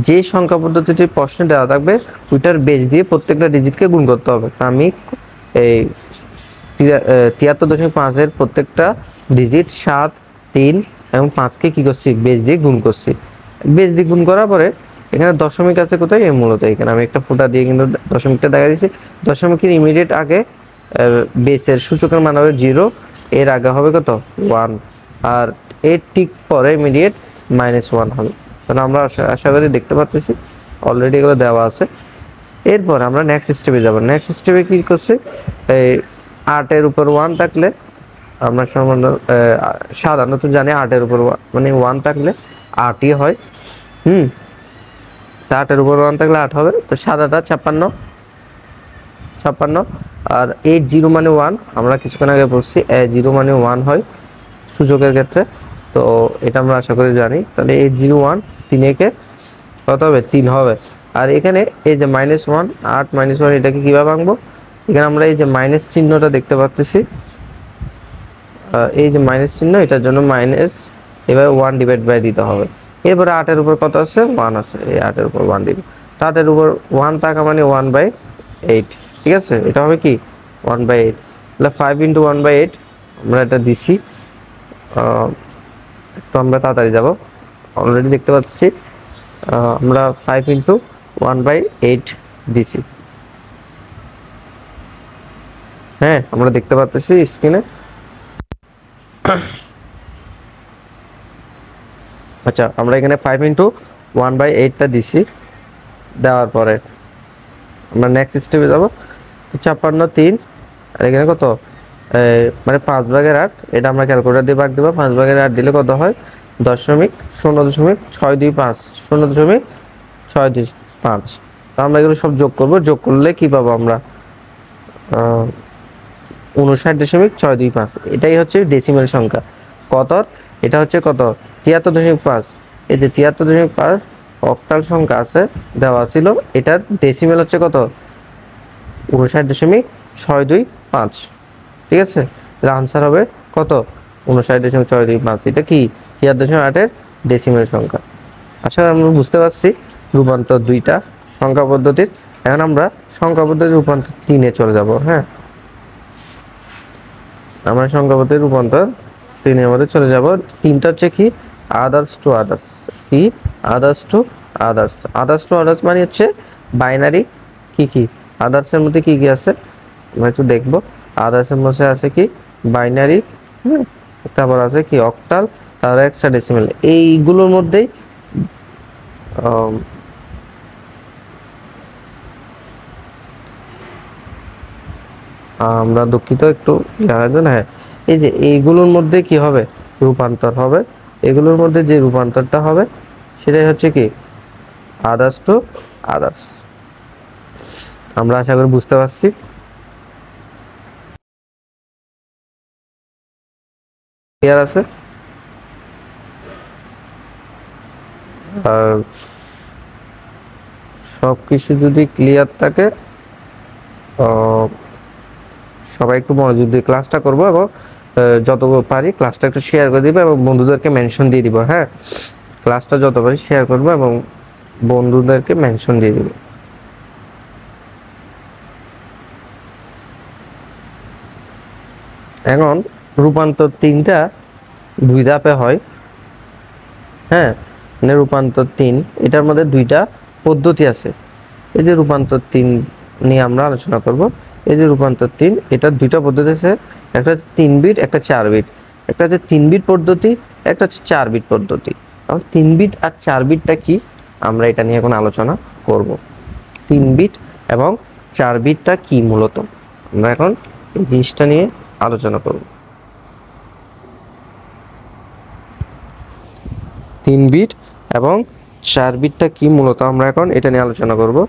S1: যে সংখ্যা পদ্ধতিটি প্রশ্নে দেওয়া থাকবে ওইটার বেস দিয়ে প্রত্যেকটা ডিজিটকে গুণ করতে হবে। আমি এই 73.5 এর প্রত্যেকটা ডিজিট 7, 3 এবং 5কে কি করছি বেস দিয়ে গুণ করছি। বেস দিয়ে গুণ করার পরে এখানে দশমিক আছে কোথায়, এই মূলত এখানে আমি একটা ফোঁটা দিয়ে কিন্তু দশমিকটা দেখা দিয়েছি। দশমিকের ইমিডিয়েট আগে বেসের সূচকের মান হবে 0, এর আগে হবে কত 1, আর এর ঠিক পরে ইমিডিয়েট -1 হবে। তাহলে আমরা আশা করি দেখতে পাচ্ছি অলরেডি এগুলো দেওয়া আছে। এরপর আমরা নেক্সট স্টেপে যাব। নেক্সট স্টেপে কি করছি, এই 8 এর উপর 1 থাকলে আমরা সাধারণত জানি 8 এর উপর মানে 1 থাকলে 8ই হয়। 8 এর উপর 1 থাকলে 8 হবে। তো 7 8 56, আর 80 মানে 1, আমরা কিছুক্ষণ আগে পড়ছি 0 মানে 1 হয় সূচকের ক্ষেত্রে। তো এটা আমরা আশা করি জানি। তাহলে 801 3 কে কত হবে 3 হবে। আর এখানে এই যে -1, 8 -1 এটাকে কিভাবে ভাঙবো, এখানে আমরা এই যে মাইনাস চিহ্নটা দেখতে পাচ্ছি, এই যে মাইনাস চিহ্ন এটার জন্য মাইনাস, এবার 1 ডিভাইড বাই দিতে হবে। এরপরে 8 এর উপর কত আছে 1 আছে, এই 8 এর উপর 1 দিব। 7 এর উপর 1 থাকা মানে 1/8, ঠিক আছে, এটা হবে কি 1/8, তাহলে 5 × 1/8 আমরা এটা দিছি। একটু আমরা তাড়াতাড়ি যাব, অলরেডি দেখতে পাচ্ছি আমরা 5 × 1/8 দিছি। হ্যাঁ, আমরা দেখতে পাচ্ছি স্ক্রিনে। আচ্ছা, আমরা এখানে 5 × 1/8টা দিছি, দেওয়ার পরে আমরা নেক্সট স্টেপে যাব। 56 3, আর এখানে কত, মানে 5/8, এটা আমরা ক্যালকুলেটর দিয়ে ভাগ দেবো। 5/8 দিলে কত হয়, 0.625, 0.625। তো আমরা এগুলো সব যোগ করব, যোগ করলে কি পাবো আমরা, 59.625। এটাই হচ্ছে ডেসিমেল সংখ্যা। কত, এটা হচ্ছে কত, 73.5। এই যে 73.5 অক্টাল সংখ্যা আছে, দেওয়া ছিল, এটার ডেসিমেল হচ্ছে কত, 59.625, ঠিক আছে। তাহলে আনসার হবে কত, 59.625। এটা কি 73.8-এর ডেসিমেল সংখ্যা। আশা করি আমরা বুঝতে পারছি রূপান্তর দুইটা সংখ্যা পদ্ধতির। এখন আমরা সংখ্যা পদ্ধতির রূপান্তর 3-এ চলে যাব। হ্যাঁ, আমরা সংখ্যা পদ্ধতির রূপান্তর 3-এর মধ্যে চলে যাব। 3টা হচ্ছে কি, আদার্স টু আদার্স। কি, others to others. Others to others মানে হচ্ছে বাইনারি। কি কি আদার্সের মধ্যে কি কি আছে আমরা একটু দেখব। আদার্সের মধ্যে আছে কি, বাইনারি, তারপর আছে কি অক্টাল, তারপর হেক্সাডেসিমাল। এইগুলোর মধ্যেই আমরা দুঃখিত, একটু হ্যাঁ, এই যে এইগুলোর মধ্যে কি হবে, রূপান্তর হবে। এগুলোর মধ্যে যে রূপান্তরটা হবে সেটাই হচ্ছে কি আদার্স টু আদার্স। আমরা আশা করি বুঝতে পারছি। ক্লিয়ার আছে? সবকিছু যদি ক্লিয়ার থাকে, সবাই একটু মনোযোগ দিয়ে ক্লাসটা করব, এবং যত পারি ক্লাসটা একটু শেয়ার করে দিব এবং বন্ধুদেরকে মেনশন দিয়ে দিব। হ্যাঁ, ক্লাসটা যত পারি শেয়ার করব এবং বন্ধুদেরকে মেনশন দিয়ে দিব। এখন রূপান্তর 3টা 2 ধাপে হয়। হ্যাঁ, মানে রূপান্তর 3, এটার মধ্যে 2টা পদ্ধতি আছে। এই যে রূপান্তর 3 নিয়ে আমরা আলোচনা করব। এই যে রূপান্তর 3, এটা 2টা পদ্ধতি আছে, একটা হচ্ছে 3 বিট, একটা 4 বিট। একটা হচ্ছে 3 বিট পদ্ধতি, একটা হচ্ছে 4 বিট পদ্ধতি। এখন 3 বিট আর 4 বিটটা কি, আমরা এটা নিয়ে এখন আলোচনা করব। 3 বিট এবং 4 বিটটা কি মূলত, আমরা এখন এই জিনিসটা নিয়ে আলোচনা করব। 3 বিট এবং 4 বিটটা কি মূলত, আমরা এখন এটা নিয়ে আলোচনা করব।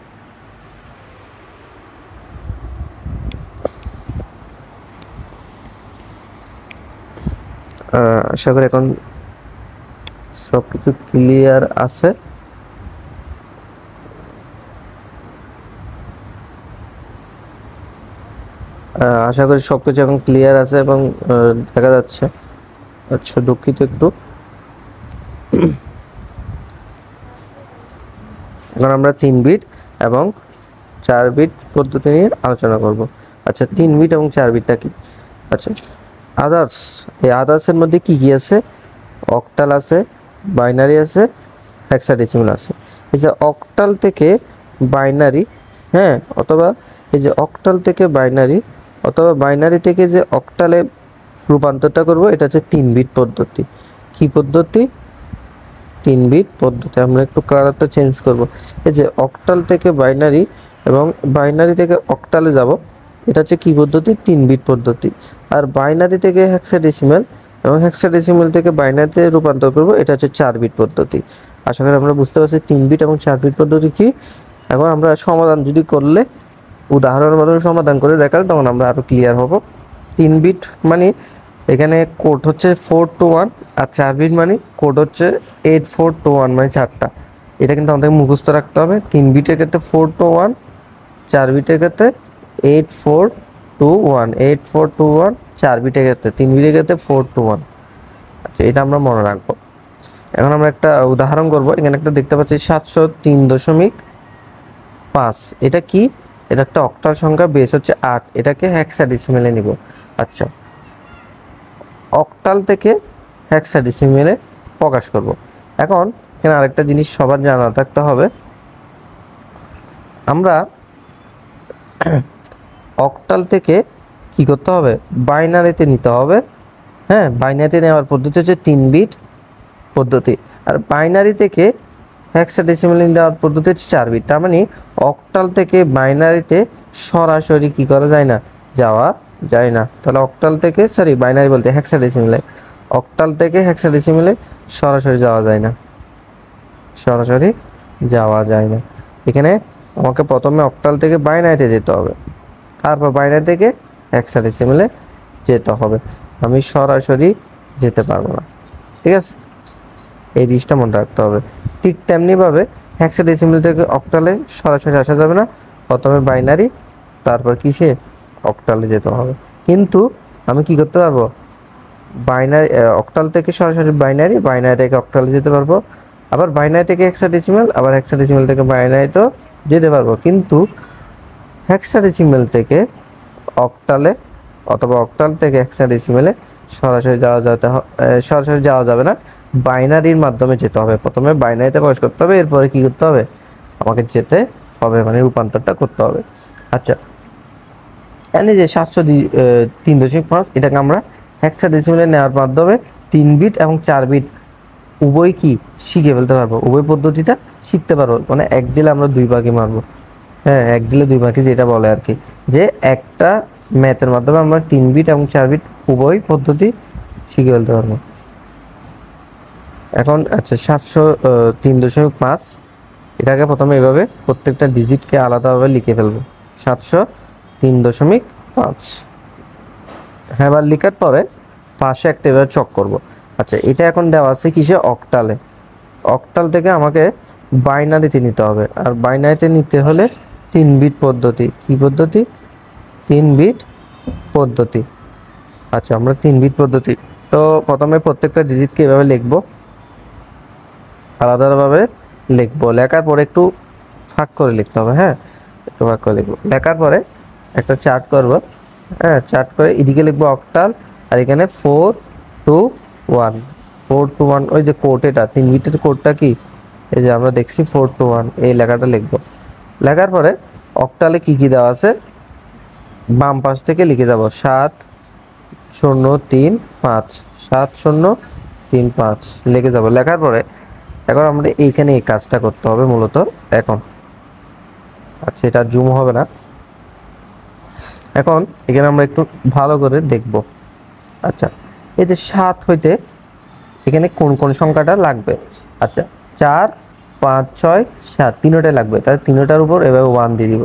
S1: আশা করি এখন সবকিছু ক্লিয়ার আছে। আশা করি সবকিছু এখন ক্লিয়ার আছে এবং দেখা যাচ্ছে। আচ্ছা, দুঃখিত একটু। এখন আমরা 3 বিট এবং 4 বিট পদ্ধতি নিয়ে আলোচনা করব। আচ্ছা, 3 বিট এবং 4 বিটটা কি? আচ্ছা, আদার্স। এই আদার্সের মধ্যে কি কি আছে, অক্টাল আছে, বাইনারি আছে, হেক্সাডেসিমাল আছে। এই যে অক্টাল থেকে বাইনারি, হ্যাঁ, অথবা এই যে অক্টাল থেকে বাইনারি, অথবা বাইনারি থেকে যে অক্টালে রূপান্তরটা করব, এটা হচ্ছে 3 বিট পদ্ধতি। কি পদ্ধতি? 3 বিট পদ্ধতি। আমরা একটু কালারটা চেঞ্জ করব। এই যে অক্টাল থেকে বাইনারি এবং বাইনারি থেকে অক্টালে যাব, এটা হচ্ছে কি পদ্ধতি? 3 বিট পদ্ধতি। আর বাইনারি থেকে হেক্সাডেসিমাল এবং হেক্সাডেসিমাল থেকে বাইনারিতে রূপান্তর করব, এটা হচ্ছে 4 বিট পদ্ধতি। আশা করি আমরা বুঝতে পারছি 3 বিট এবং 4 বিট পদ্ধতি কি। এখন আমরা সমাধান যদি করলে, উদাহরণের মাধ্যমে সমাধান করে দেখালে, তখন আমরা আরো ক্লিয়ার হব। 3 বিট মানে এখানে কোড হচ্ছে 4 to 1, আর 4 বিট মানে কোড হচ্ছে 8 4 to 1, মানে 4টা। এটা কিন্তু আমাদের মুখস্থ রাখতে হবে। 3 বিটের ক্ষেত্রে 4 to 1, 4 বিটের ক্ষেত্রে 8 4 to 1, 8 4 to 1, 4 বিটের ক্ষেত্রে, 3 বিটের ক্ষেত্রে 4 to 1। আচ্ছা, এটা আমরা মনে রাখবো। এখন আমরা একটা উদাহরণ করব। এখানে একটা দেখতে পাচ্ছি 703.0 5। এটা কি? এটা একটা অক্টাল সংখ্যা, বেস হচ্ছে 8, এটাকে হেক্সাডেসিমেলে নিব। আচ্ছা, অক্টাল থেকে হেক্সাডেসিমেলে প্রকাশ করব। এখন এখানে আরেকটা জিনিস সবার জানা থাকতে হবে, আমরা অক্টাল থেকে কি করতে হবে, বাইনারিতে নিতে হবে। হ্যাঁ, বাইনারিতে নেওয়ার পদ্ধতি হচ্ছে 3 বিট পদ্ধতি, আর বাইনারি থেকে হেক্সাডেসিমেলে দেওয়ার পদ্ধতি হচ্ছে 4 বিট। তার মানে অক্টাল থেকে বাইনারিতে সরাসরি কি করা যায় না, যাওয়া যায় না। তাহলে অক্টাল থেকে, সরি বাইনারি বলতে হেক্সাডেসিমেলে, অক্টাল থেকে হেক্সাডেসিমেলে সরাসরি যাওয়া যায় না, সরাসরি যাওয়া যায় না। এখানে আমাকে প্রথমে অক্টাল থেকে বাইনারিতে যেতে হবে, তারপর বাইনারি থেকে হেক্সাডেসিমেলে যেতে হবে। আমি সরাসরি যেতে পারবো না, ঠিক আছে? এই জিনিসটা মনে রাখতে হবে। ঠিক তেমনিভাবে হেক্সাডেসিমেল থেকে অক্টালে সরাসরি আসা যাবে না, প্রথমে বাইনারি, তারপর কিসে, অক্টালে যেতে হবে। কিন্তু আমি কি করতে পারবো, বাইনারি, অক্টাল থেকে সরাসরি বাইনারি, বাইনারি থেকে অক্টালে যেতে পারবো, আবার বাইনারি থেকে হেক্সাডেসিমেল, আবার হেক্সাডেসিমেল থেকে বাইনারিতেও যেতে পারবো। কিন্তু হেক্সাডেসিমেল থেকে অক্টালে অথবা অক্টাল থেকে হেক্সাডেসিমেলে সরাসরি সরাসরি যাওয়া যাবে না, বাইনারির মাধ্যমে যেতে হবে। প্রথমে বাইনারিতে প্রবেশ করতে হবে, এরপরে কি করতে হবে, আমাকে যেতে হবে, মানে রূপান্তরটা করতে হবে। আচ্ছা, এখানে যে 703.5, এটাকে আমরা হেক্সাডেসিমেলে নেওয়ার মাধ্যমে 3 বিট এবং 4 বিট উভয় কি শিখে ফেলতে পারবো, উভয় পদ্ধতিটা শিখতে পারবো। মানে এক দিলে আমরা 2 পাখি মারবো। হ্যাঁ, এক দিলে 2 পাখি যেটা বলে আর কি, যে একটা ম্যাথের মাধ্যমে আমরা 3 বিট এবং 4 বিট উভয় পদ্ধতি শিখে ফেলতে পারবো। এখন আচ্ছা, 703.5, এটাকে প্রথমে এভাবে প্রত্যেকটা ডিজিটকে আলাদাভাবে লিখে ফেলবো, 703.5। হ্যাঁ, এবার লিখার পরে পাশে একটা এবার চক করব। আচ্ছা, এটা এখন দেওয়া আছে কিসে, অক্টালে। অক্টাল থেকে আমাকে বাইনারিতে নিতে হবে, আর বাইনারিতে নিতে হলে 3 বিট পদ্ধতি। কি পদ্ধতি? 3 বিট পদ্ধতি। আচ্ছা, আমরা 3 বিট পদ্ধতি, তো প্রথমে প্রত্যেকটা ডিজিটকে এভাবে লিখবো, আলাদাভাবে লিখবো। লেখার পরে একটু ভাগ করে লিখতে হবে। হ্যাঁ, একটু ভাগ করে লিখবো। লেখার পরে একটা চার্ট করব। হ্যাঁ, চার্ট করে এদিকে লিখবো অক্টাল, আর এখানে 4 2 1, 4 2 1, ওই যে কোড, এটা 3 বিটের কোডটা কি, এই যে আমরা দেখছি 4 2 1, এই লেখাটা লিখবো। লেখার পরে অক্টালে কি কি দেওয়া আছে বাম পাশ থেকে লিখে যাব, 7 0 3 5, 7 0 3 5 লিখে যাব। লেখার পরে এখন আমরা এইখানে এই কাজটা করতে হবে মূলত এখন। আচ্ছা, এটা জুম হবে না। এখন এখানে আমরা একটু ভালো করে দেখব। আচ্ছা, এই যে 7 হইতে এখানে কোন কোন সংখ্যাটা লাগবে। আচ্ছা, 4 5 6 7 তিনটাই লাগবে, তাহলে তিনটার উপর এভাবে 1 দিয়ে দিব।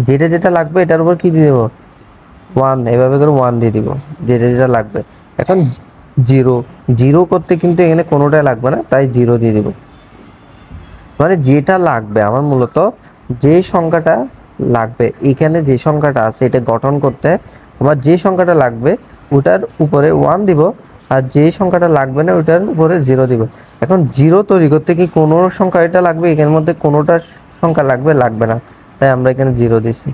S1: যেটা যেটা লাগবে এটার উপর কি দিয়ে দেব, 1, এভাবে করে 1 দিয়ে দিব, যেটা যেটা লাগবে। এখন 0 0 করতে কিন্তু এখানে কোনোটাই লাগবে না, তাই 0 দিয়ে দিব। মানে যেটা লাগবে আমার, মূলত যে সংখ্যাটা লাগবে, এখানে যে সংখ্যাটা আছে এটা গঠন করতে আমার যে সংখ্যাটা লাগবে ওটার উপরে 1 দিব, আর যে সংখ্যাটা লাগবে না ওটার উপরে 0 দিব। এখন 0 তৈরি করতে কি কোনো সংখ্যা এটা লাগবে, এখানের মধ্যে কোনোটা সংখ্যা লাগবে না, তাই আমরা এখানে 0 দিছি।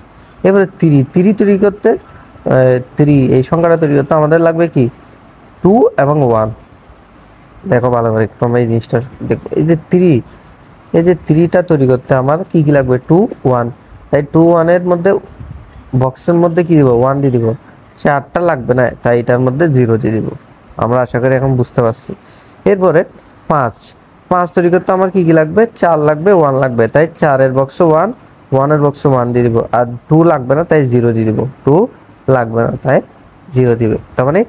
S1: এবারে 3 তৈরি করতে, 3 এই সংখ্যাটা তৈরি করতে আমাদের লাগবে কি 2 এবং 1। দেখো ভালো করে একটু, আমরা এই জিনিসটা দেখো, এই যে 3, এই যে 3টা তৈরি করতে আমার কি কি লাগবে, 2 1, তাই 2 1 এর মধ্যে বক্সের মধ্যে কি দিব, 1 দিয়ে দিব। 4টা লাগবে না, তাই এটার মধ্যে 0 দিয়ে দিব। আমরা আশা করি এখন বুঝতে পারছি। এরপরে 5 তৈরি করতে আমার কি কি লাগবে, 4 লাগবে, 1 লাগবে, তাই 4 এর বক্সে 1, 1 এর বক্সে 1 দিয়ে দিব। আর 2 লাগবে না, তাই 0 দিয়ে দিব। 2 লাগবে না, তাই 0 দিবে। তার মানে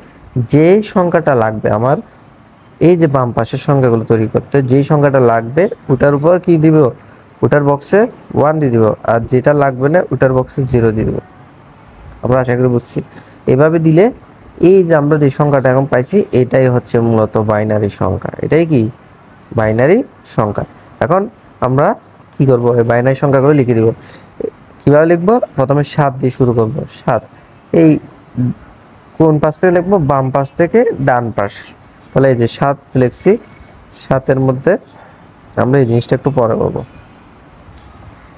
S1: যে সংখ্যাটা লাগবে আমার, এই যে বাম পাশের সংখ্যাগুলো তৈরি করতে যেই সংখ্যাটা লাগবে ওটার উপর কি দিব, ওটার বক্সে 1 দিয়ে দিব, আর যেটা লাগবে না ওটার বক্সে 0 দিয়ে দিব। আমরা আশা করি বুঝছি। এভাবে দিলে এই যে আমরা যে সংখ্যাটা এখন পাইছি এটাই হচ্ছে মূলত বাইনারি সংখ্যা। এটাই কি বাইনারি সংখ্যা। এখন আমরা কি করব, এই বাইনারি সংখ্যাগুলো লিখে দিব। কিভাবে লিখবো, প্রথমে 7 দিয়ে শুরু করব। 7 এই কোন পাশ থেকে লিখবো, বাম পাশ থেকে ডান পাশ। তাহলে এই যে 7 লিখছি, 7-এর মধ্যে আমরা এই জিনিসটা একটু পরে করবো।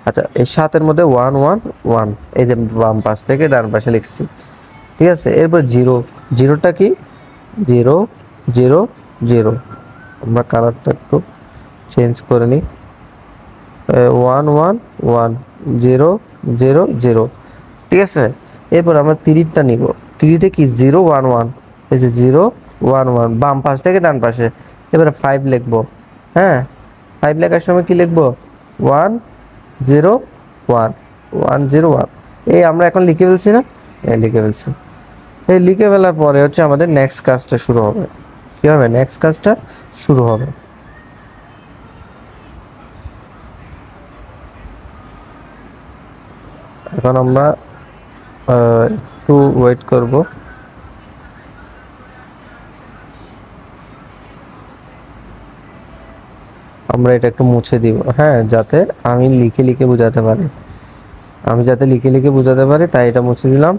S1: আচ্ছা, এই 7-এর মধ্যে 1 1 1, এই যে বাম পাশ থেকে ডান পাশে লিখছি, ঠিক আছে। এরপর জিরো, জিরোটা কি, 0 0 0, আমরা কালারটা একটু চেঞ্জ করে নিই, 1 1 1 0 0 0, ঠিক আছে। এরপর আমরা 3টা নিব, 3তে কি 0 1 1, এই যে 0 1 1 বাম পাশ থেকে ডান পাশে। এবারে 5 লিখবো, হ্যাঁ 5 লেখার সময় কি লিখবো, 1 0 1 1 0 1, এই আমরা এখন লিখে ফেলছি না, এই লিখে ফেলছি। এই লিখে ফেলার পরে হচ্ছে আমাদের নেক্সট কাজটা শুরু হবে। কি হবে, নেক্সট কাজটা শুরু হবে। এখন আমরা একটু ওয়েট করব। আমরা এটা একটু মুছে দিব, হ্যাঁ, যাতে আমি লিখে লিখে বোঝাতে পারি, আমি যাতে লিখে লিখে বোঝাতে পারি, তাই এটা মুছে দিলাম।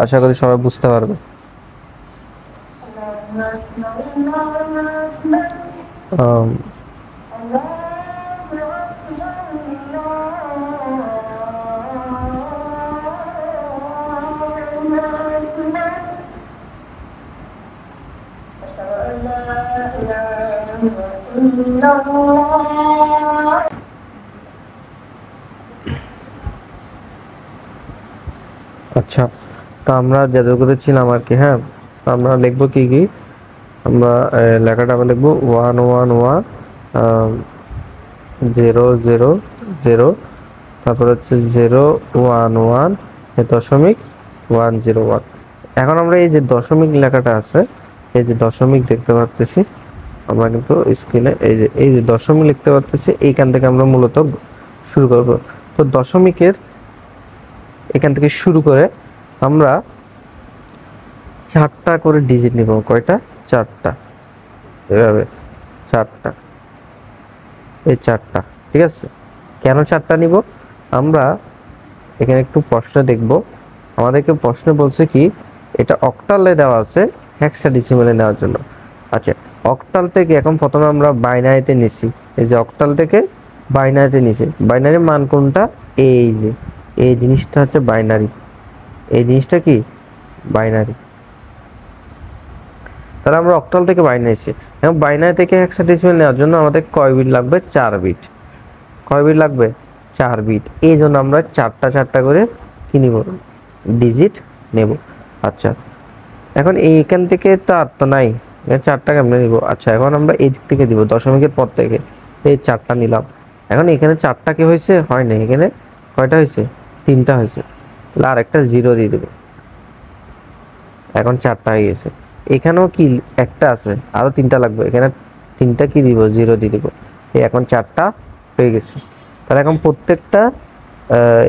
S1: আশা করি সবাই বুঝতে পারবে। আচ্ছা, তো আমরা যাদুঘরে ছিলাম আর কি, হ্যাঁ। আমরা লিখবো কি কি, আমরা লেখাটা আমরা লিখবো 1 1 1 0 0 0, তারপর হচ্ছে 0 1 1 দশমিক 1 0 1। এখন আমরা এই যে দশমিক লেখাটা আছে, এই যে দশমিক দেখতে পাচ্ছি আমরা, কিন্তু স্ক্রিনে এই যে দশমিক লিখতে পারতেছি, এইখান থেকে আমরা মূলত শুরু করব। তো দশমিকের এখান থেকে শুরু করে আমরা 4টা করে ডিজিট নিব। কয়টা, 4টা, এভাবে 4টা, এই 4টা, ঠিক আছে। কেন 4টা নিব, আমরা এখানে একটু প্রশ্ন দেখব। আমাদেরকে প্রশ্ন বলছে কি, এটা অক্টালে দেওয়া আছে, হেক্সাডেসিমালে নেওয়ার জন্য। আচ্ছা, অক্টাল থেকে এখন প্রথমে আমরা বাইনারিতে নিছি, এই যে অক্টাল থেকে বাইনারিতে নিছি। বাইনারি মান কোনটা, এই যে এই জিনিসটা হচ্ছে বাইনারি, এই জিনিসটা কি বাইনারি। তাহলে আমরা অক্টাল থেকে বাইনারি নিছি। এখন বাইনারি থেকে হেক্সাডেসিমাল নেওয়ার জন্য আমাদের কয় বিট লাগবে, 4 বিট। কয় বিট লাগবে, 4 বিট। এই জন্য আমরা 4টা করে কি নিব, ডিজিট নেব। আচ্ছা, এখন এইখান থেকে তো আর তো নাই, 4টা কেমনে নিব। আচ্ছা, এখন আমরা এই দিক থেকে দিব, দশমিকের পর থেকে এই 4টা নিলাম। এখন এখানে 4টা কি হয়েছে, হয় না, এখানে কয়টা হয়েছে, 3টা হয়েছে। তাহলে আর একটা 0 দিয়ে দেবো, এখন 4টা হয়ে গেছে। এখানেও কি একটা আছে, আরো 3টা লাগবে, এখানে 3টা কি দিব, 0 দিয়ে দিব। এই এখন 4টা হয়ে গেছে। তাহলে এখন প্রত্যেকটা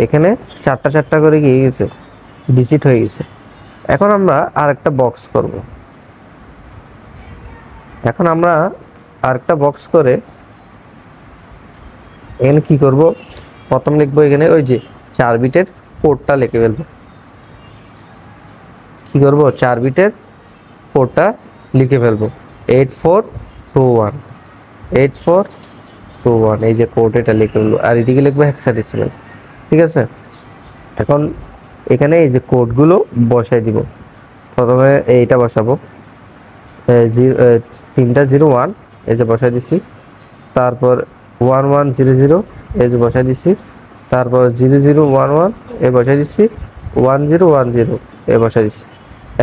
S1: এখানে 4টা করে গিয়ে গেছে, ডিজিট হয়ে গেছে। এখন আমরা আরেকটা বক্স করব। এখন আমরা আরেকটা বক্স করে এখানে কি করব, প্রথম লিখবো এখানে ওই যে 4 বিটের কোডটা লিখে ফেলবো। কি করব, 4 বিটের কোডটা লিখে ফেলবো, 8421 8421, এই যে কোড, এটা লিখে ফেলবো। আর এদিকে লিখবো হেক্সাডেসিমাল, ঠিক আছে। এখন এখানে এই যে কোডগুলো বসাই দিব। প্রথমে এইটা বসাবো, 3টা 0 1, এই যে বসাই দিছি। তারপর 1 1 0 0, এই যে বসাই দিছি। তারপর 0 0 1 1, এই বসাই দিছি। 1 0 1 0, এই বসাই দিছি।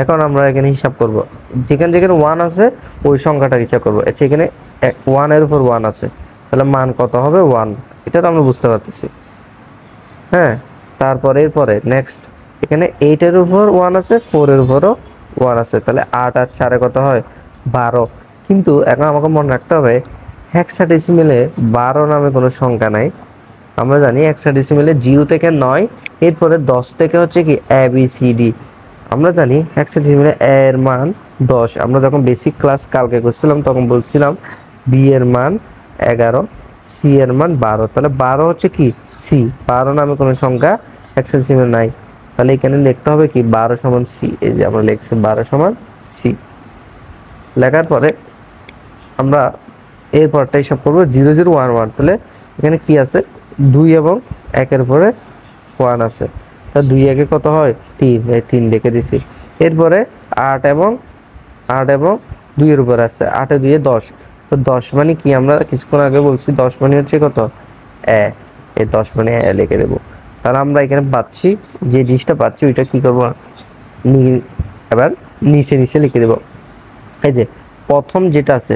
S1: এখন আমরা এখানে হিসাব করব, যেখানে যেখানে 1 আছে ওই সংখ্যাটা হিসাব করব। আচ্ছা, এখানে 1 এর উপর 1 আছে, তাহলে মান কত হবে, 1। এটা তো আমরা বুঝতে পারতেছি, হ্যাঁ। তারপর এরপরে নেক্সট, এখানে 8 এর উপর 1 আছে, 4 এর উপরও 1 আছে, তাহলে 8 আর 4 কত হয়, 12। কিন্তু এখন আমাকে মনে রাখতে হবে, হেক্সাডেসিমেলে 12 নামে কোনো সংখ্যা নাই। আমরা জানি হেক্সাডেসিমেলে 0 থেকে 9, এরপরে 10 থেকে হচ্ছে কি ABCD। আমরা জানি হেক্সাডেসিমেলে A এর মান 10। আমরা যখন বেসিক ক্লাস কালকে করছিলাম তখন বলছিলাম B এর মান 11, C এর মান 12। তাহলে 12 হচ্ছে কি C, 12 নামে কোনো সংখ্যা হেক্সাডেসিমেলে নাই। তাহলে এখানে লিখতে হবে কি, 12 সমান C। এই যে আমরা লিখছি 12 সমান C। লেখার পরে আমরা এরপরটা হিসাব করবো 0 0 1 1। তাহলে এখানে কি আছে, 2 এবং 1-এর পরে 1 আছে, তো 2 1-এ কত হয় 3, এই 3 লিখে দিছি। এরপরে 8 এবং 2 এর উপর আছে, 8 এ 2 এ 10, তো 10 মানে কি আমরা কিছুক্ষণ আগে বলছি 10 মানে হচ্ছে কত এ, এই 10 মানে এ লিখে দেব। তাহলে আমরা এখানে পাচ্ছি যে জিনিসটা পাচ্ছি ওইটা কি করব, এবার নিচে নিচে লিখে দেব। এই যে প্রথম যেটা আছে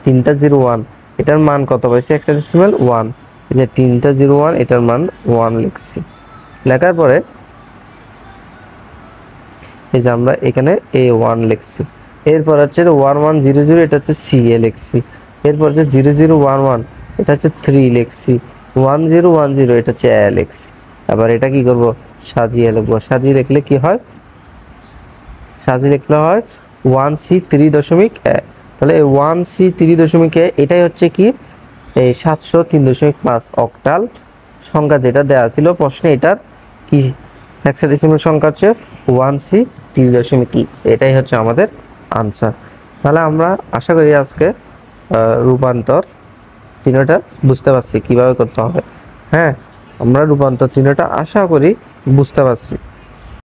S1: 3টা 0 1, এটার মান কত পাইছি হেক্সাডেসিমাল 1, এই যে 3টা 0 1 এটার মান 1 লিখছি। লেখার পরে এই যে আমরা এখানে A1 লিখছি। এরপর হচ্ছে 1100, এটা হচ্ছে CA লিখছি। এরপর হচ্ছে 0011, এটা হচ্ছে 3 লিখছি। 1010, এটা হচ্ছে A লিখছি। আবার এটা কি করব, সাজিয়ে লিখবো। সাজিয়ে লিখলে কি হয়, সাজিয়ে লিখলে হয় 1C3.1। তাহলে 1C3.1 এটাই হচ্ছে কি এই 703.5 অক্টাল সংখ্যা যেটা দেওয়া ছিল প্রশ্নে, এটার কি হেক্সাডেসিমাল সংখ্যা হচ্ছে 1C3.2। এটাই হচ্ছে আমাদের আনসার। তাহলে আমরা আশা করি আজকে রূপান্তর চিহ্নটা বুঝতে পারছি কিভাবে করতে হবে। হ্যাঁ, আমরা রূপান্তর চিহ্নটা আশা করি বুঝতে পারছি।